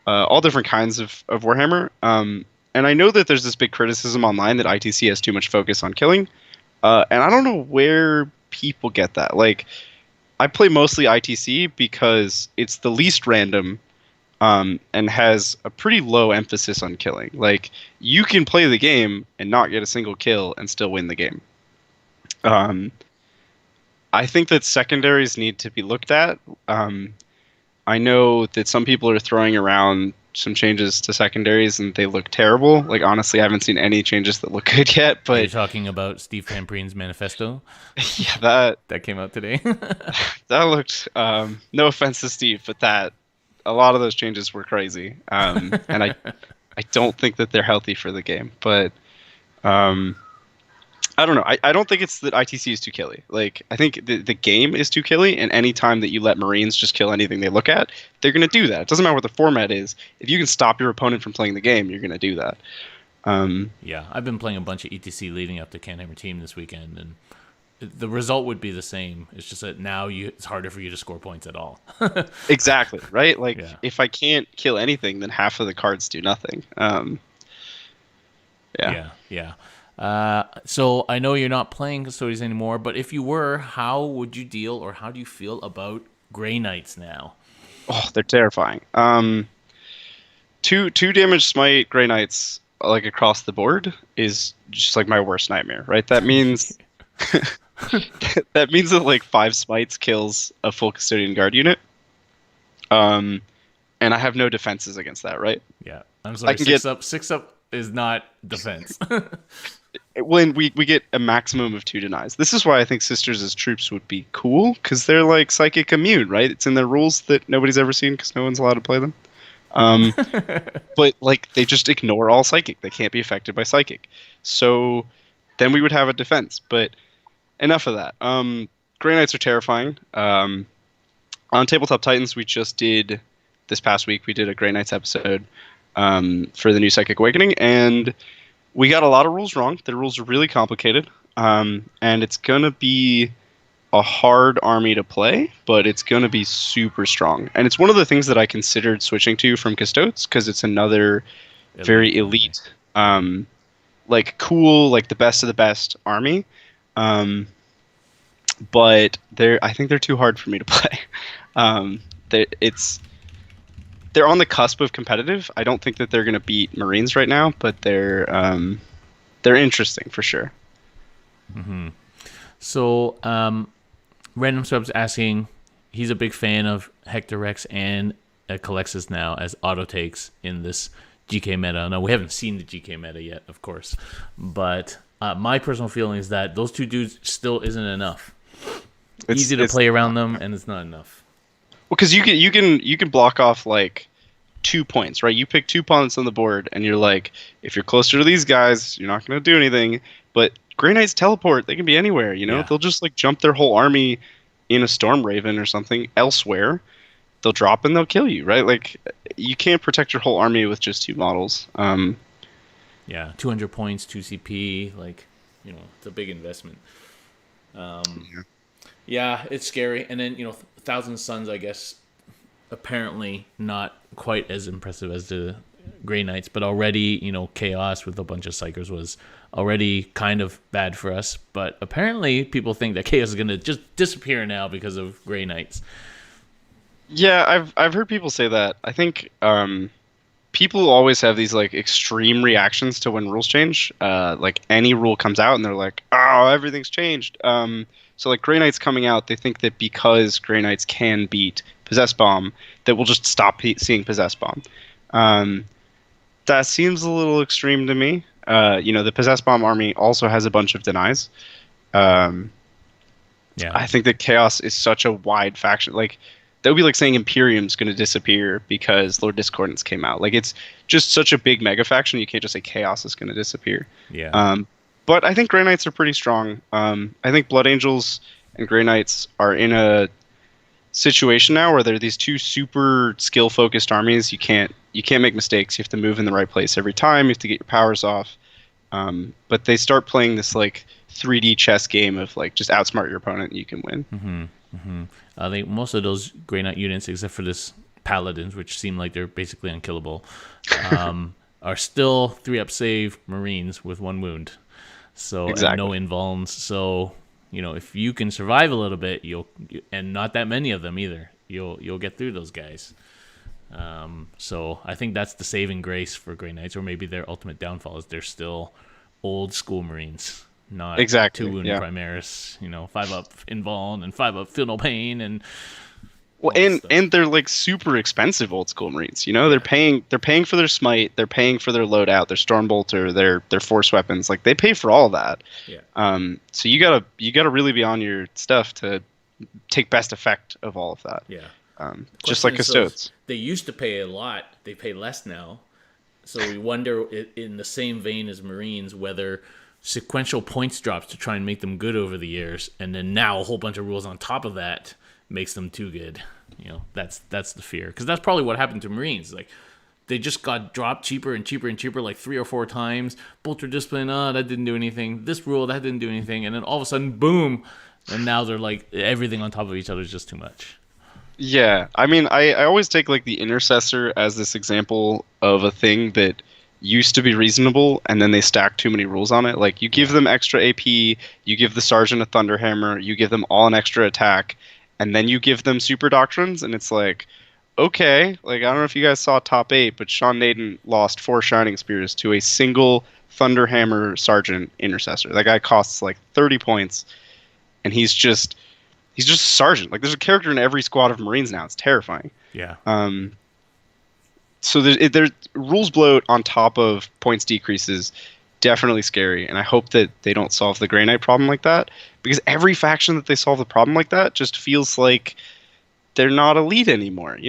all different kinds of Warhammer. And I know that there's this big criticism online that ITC has too much focus on killing. And I don't know where people get that. Like, I play mostly ITC because it's the least random and has a pretty low emphasis on killing. Like, you can play the game and not get a single kill and still win the game. I think that secondaries need to be looked at. I know that some people are throwing around some changes to secondaries and they look terrible. Like, honestly, I haven't seen any changes that look good yet. But are you talking about Steve Pampreen's manifesto? Yeah, that came out today. That looked, no offense to Steve, but a lot of those changes were crazy. And I don't think that they're healthy for the game. But I don't know. I don't think it's that ITC is too killy. Like, I think the game is too killy, and any time that you let Marines just kill anything they look at, they're going to do that. It doesn't matter what the format is. If you can stop your opponent from playing the game, you're going to do that. Yeah, I've been playing a bunch of ETC leading up to CanHammer Team this weekend, and the result would be the same. It's just that now it's harder for you to score points at all. Exactly, right? Like, If I can't kill anything, then half of the cards do nothing. Yeah. So I know you're not playing Custodes anymore, but if you were, how would you deal, or how do you feel about Grey Knights now? Oh, they're terrifying. Two damage smite Grey Knights like across the board is just like my worst nightmare, right? That means that like 5 smites kills a full Custodian Guard unit. And I have no defenses against that, right? Yeah, I'm sorry. Six up is not defense. When we get a maximum of 2 denies. This is why I think Sisters as troops would be cool, because they're like psychic immune, right? It's in their rules that nobody's ever seen because no one's allowed to play them. But like, they just ignore all psychic. They can't be affected by psychic. So then we would have a defense. But enough of that. Grey Knights are terrifying. On Tabletop Titans, we just did this past week. We did a Grey Knights episode for the new Psychic Awakening, and we got a lot of rules wrong. The rules are really complicated, and it's going to be a hard army to play, but it's going to be super strong. And it's one of the things that I considered switching to from Custodes, because it's another very elite, like cool, like the best of the best army. But I think they're too hard for me to play. They're on the cusp of competitive. I don't think that they're going to beat Marines right now, but they're interesting for sure. Mm-hmm. So, Random Sub's asking, he's a big fan of Hector Rex and Calexis now as auto takes in this GK meta. Now, we haven't seen the GK meta yet, of course, but my personal feeling is that those 2 dudes still isn't enough. It's easy to play around them, and it's not enough. Well, because you can block off like 2 points, right? You pick 2 opponents on the board, and you're like, if you're closer to these guys, you're not going to do anything. But Grey Knights teleport; they can be anywhere. They'll just like jump their whole army in a Storm Raven or something elsewhere. They'll drop and they'll kill you, right? Like, you can't protect your whole army with just 2 models. 200 points, 2 CP, like, it's a big investment. Yeah, it's scary. And then, Thousand Suns, I guess, apparently not quite as impressive as the Grey Knights, but already, Chaos with a bunch of Psychers was already kind of bad for us. But apparently people think that Chaos is going to just disappear now because of Grey Knights. Yeah, I've heard people say that. I think people always have these like extreme reactions to when rules change. Like any rule comes out and they're like, "Oh, everything's changed." So like Grey Knights coming out, they think that because Grey Knights can beat Possess Bomb, that we'll just stop seeing Possess Bomb. That seems a little extreme to me. The Possess Bomb army also has a bunch of denies. Yeah, I think that Chaos is such a wide faction. Like that would be like saying Imperium's going to disappear because Lord Discordance came out. Like it's just such a big mega faction. You can't just say Chaos is going to disappear. Yeah. But I think Grey Knights are pretty strong. I think Blood Angels and Grey Knights are in a situation now where they're these two super skill focused armies. You can't make mistakes. You have to move in the right place every time. You have to get your powers off. But they start playing this like 3D chess game of like just outsmart your opponent and you can win. Mm-hmm. Mm-hmm. I think most of those Grey Knight units, except for this Paladins, which seem like they're basically unkillable, are still 3-up save Marines with 1 wound. So Exactly. and no invulns. So if you can survive a little bit, and not that many of them either, you'll get through those guys. So I think that's the saving grace for Grey Knights, or maybe their ultimate downfall is they're still old school Marines, not Exactly. 2 wound Primaris. 5-up invuln and 5-up feel no pain and. Well, and they're like super expensive old school Marines. They're paying for their smite, they're paying for their loadout, their Stormbolter, their force weapons. Like they pay for all that. Yeah. So you gotta really be on your stuff to take best effect of all of that. Yeah. Just like Custodes. They used to pay a lot. They pay less now. So we wonder, in the same vein as Marines, whether sequential points drops to try and make them good over the years, and then now a whole bunch of rules on top of that makes them too good. That's the fear, because that's probably what happened to Marines. Like they just got dropped cheaper and cheaper and cheaper, like 3 or 4 times. Bolter Discipline, that didn't do anything. This rule, that didn't do anything, and then all of a sudden, boom, and now they're like everything on top of each other is just too much. Yeah, I mean, I always take like the Intercessor as this example of a thing that used to be reasonable, and then they stack too many rules on it. Like you give them extra AP, you give the Sergeant a Thunderhammer, you give them all an extra attack, and then you give them super doctrines, and it's like, okay, like I don't know if you guys saw top 8, but Sean Naden lost 4 Shining Spears to a single Thunderhammer Sergeant Intercessor. That guy costs like 30 points, and he's just a sergeant. Like there's a character in every squad of Marines now. It's terrifying. Yeah. So there's rules bloat on top of points decreases, definitely scary. And I hope that they don't solve the Grey Knight problem like that, because every faction that they solve the problem like that just feels like they're not elite anymore.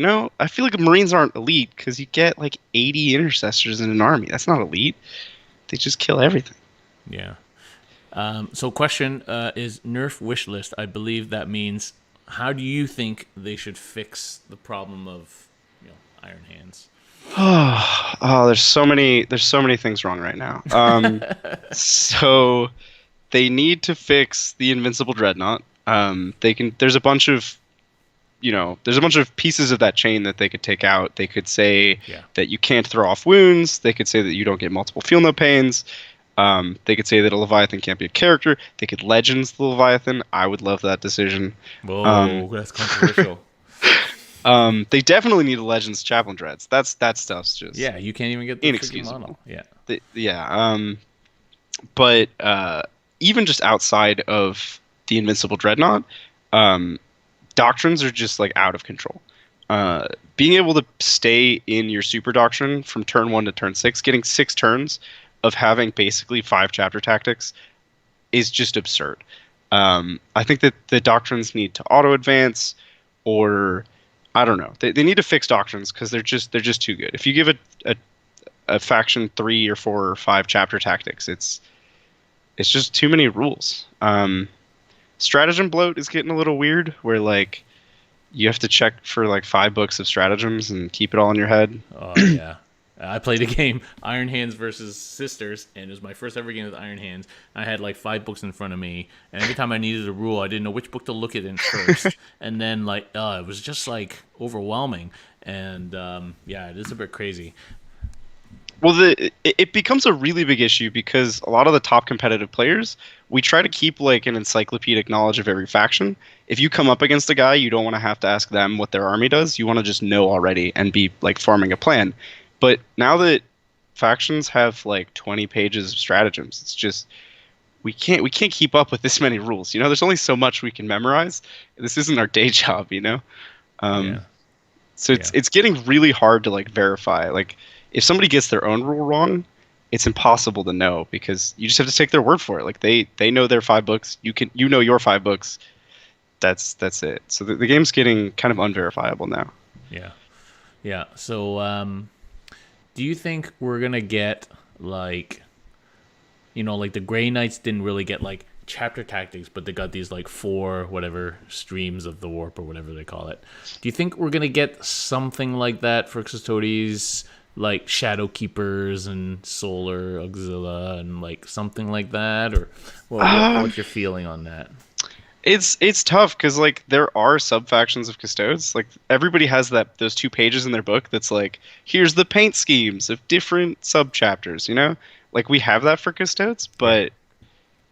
I feel like Marines aren't elite because you get like 80 intercessors in an army. That's not elite. They just kill everything. Yeah. So question is nerf wish list. I believe that means, how do you think they should fix the problem of Iron Hands? Oh, there's so many things wrong right now. So they need to fix the Invincible Dreadnought. There's a bunch of pieces of that chain that they could take out. They could say that you can't throw off wounds. They could say that you don't get multiple feel no pains. They could say that a Leviathan can't be a character. They could Legends the Leviathan. I would love that decision. Whoa, that's controversial. They definitely need a Legends Chaplain Dreads. That stuff's just you can't even get the inexcusable. model. But even just outside of the Invincible Dreadnought, doctrines are just like out of control. Being able to stay in your super doctrine from turn 1 to turn 6, getting 6 turns of having basically 5 chapter tactics is just absurd. I think that the doctrines need to auto advance, or I don't know. They need to fix doctrines because they're just too good. If you give a faction 3 or 4 or 5 chapter tactics, it's just too many rules. Stratagem bloat is getting a little weird, where like you have to check for like 5 books of stratagems and keep it all in your head. Oh yeah. I played a game, Iron Hands versus Sisters, and it was my first ever game with Iron Hands. I had like 5 books in front of me, and every time I needed a rule, I didn't know which book to look at in first. And then it was just like overwhelming. and yeah, it is a bit crazy. Well, it becomes a really big issue because a lot of the top competitive players, we try to keep like an encyclopedic knowledge of every faction. If you come up against a guy, you don't want to have to ask them what their army does. You want to just know already and be like farming a plan. But now that factions have like 20 pages of stratagems, it's just we can't keep up with this many rules. There's only so much we can memorize. This isn't our day job. Um, Yeah, so yeah, it's getting really hard to like verify. Like if somebody gets their own rule wrong, it's impossible to know because you just have to take their word for it. Like they know their 5 books. You know your 5 books. That's it. So the game's getting kind of unverifiable now. yeah, yeah. So, do you think we're gonna get like, like the Grey Knights didn't really get like chapter tactics, but they got these like 4 whatever streams of the warp or whatever they call it. Do you think we're gonna get something like that for Custodes, like Shadow Keepers and Solar Auxilia and like something like that, or what's your feeling on that? It's tough because like there are sub factions of Custodes. Like everybody has those 2 pages in their book that's like here's the paint schemes of different sub chapters. Like we have that for Custodes, but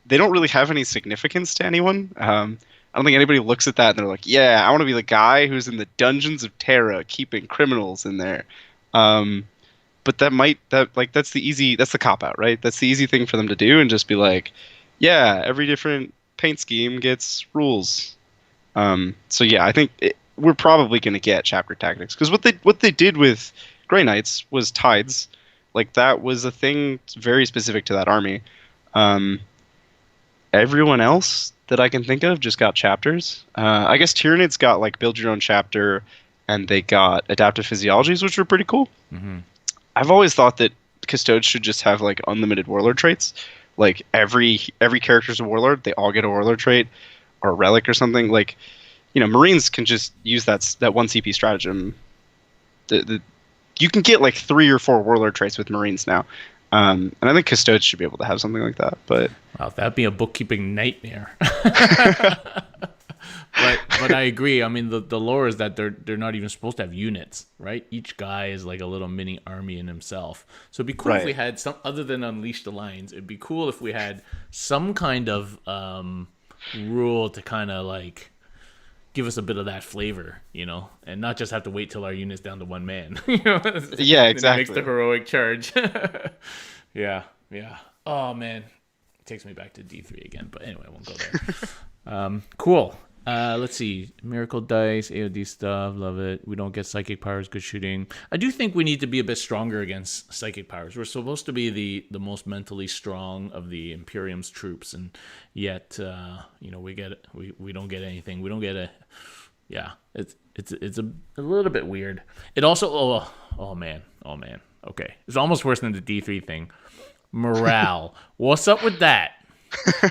they don't really have any significance to anyone. I don't think anybody looks at that and they're like, yeah, I want to be the guy who's in the dungeons of Terra keeping criminals in there. But that's the cop out, right? That's the easy thing for them to do and just be like, yeah, every different paint scheme gets rules. So yeah, I think we're probably going to get chapter tactics because what they did with Grey Knights was tides. Like that was a thing very specific to that army. Everyone else that I can think of just got chapters. I guess Tyranids got like build your own chapter, and they got adaptive physiologies, which were pretty cool. Mm-hmm. I've always thought that Custodes should just have like unlimited warlord traits. Like every character's a warlord, they all get a warlord trait or a relic or something. Like, Marines can just use that one CP stratagem. You can get like 3 or 4 warlord traits with Marines now. And I think Custodes should be able to have something like that. But Wow, that'd be a bookkeeping nightmare. But I agree. I mean, the lore is that they're not even supposed to have units, right? Each guy is like a little mini army in himself. So it'd be cool if we had some other than Unleash the Lions. It'd be cool if we had some kind of rule to kind of like give us a bit of that flavor, and not just have to wait till our unit's down to 1 man. Yeah, exactly. Makes the heroic charge. Yeah. Oh man, it takes me back to D3 again. But anyway, I won't go there. Cool. Let's see. Miracle Dice, AOD stuff, love it. We don't get Psychic Powers, good shooting. I do think we need to be a bit stronger against Psychic Powers. We're supposed to be the most mentally strong of the Imperium's troops, and yet, we don't get anything. We don't get a... Yeah, it's a little bit weird. It also... Oh man. Okay. It's almost worse than the D3 thing. Morale. What's up with that?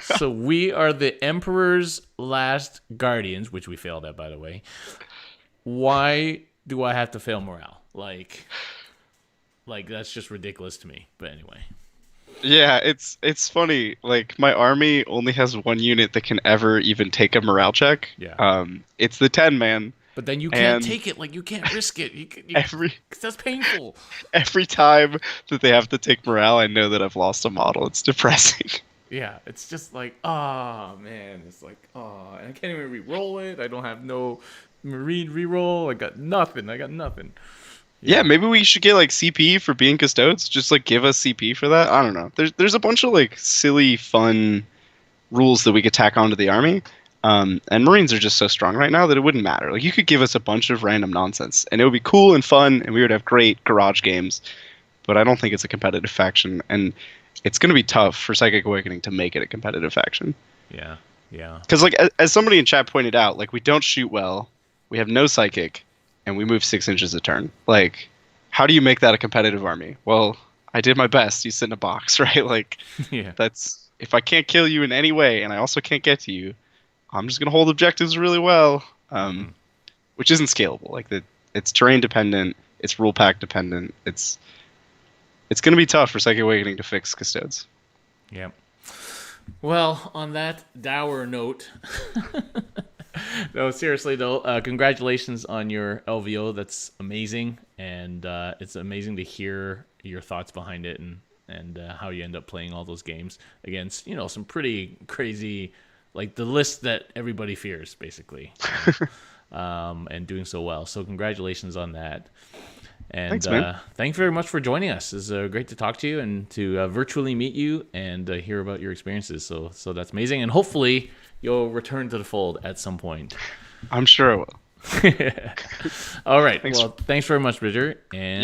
So we are the Emperor's last guardians, which we failed at, by the way. Why do I have to fail morale? Like that's just ridiculous to me. But anyway. Yeah, it's funny. Like my army only has 1 unit that can ever even take a morale check. Yeah. It's the 10 man. But then you can't take it. Like you can't risk it. Cause that's painful. Every time that they have to take morale, I know that I've lost a model. It's depressing. Yeah, it's just like, man. It's like, and I can't even re-roll it. I don't have no Marine re-roll. I got nothing. Yeah, maybe we should get like CP for being Custodes. Just like give us CP for that. I don't know. There's a bunch of like silly, fun rules that we could tack onto the army. And Marines are just so strong right now that it wouldn't matter. Like you could give us a bunch of random nonsense, and it would be cool and fun, and we would have great garage games. But I don't think it's a competitive faction, and it's going to be tough for Psychic Awakening to make it a competitive faction. Yeah. Because like as somebody in chat pointed out, like we don't shoot well, we have no psychic, and we move 6 inches a turn. Like, how do you make that a competitive army? Well, I did my best. You sit in a box, right? Like, that's if I can't kill you in any way, and I also can't get to you, I'm just gonna hold objectives really well, which isn't scalable. Like it's terrain dependent, it's rule pack dependent. It's gonna be tough for Psychic Awakening to fix Custodes. Yep. Well, on that dour note, No, seriously though, congratulations on your LVO. That's amazing, and it's amazing to hear your thoughts behind it and how you end up playing all those games against some pretty crazy, like the list that everybody fears, basically, and doing so well. So congratulations on that. And Thanks, man. thanks very much for joining us. It's great to talk to you and to virtually meet you and hear about your experiences. So that's amazing. And hopefully you'll return to the fold at some point. I'm sure I will. All right. Thanks very much, Bridger. And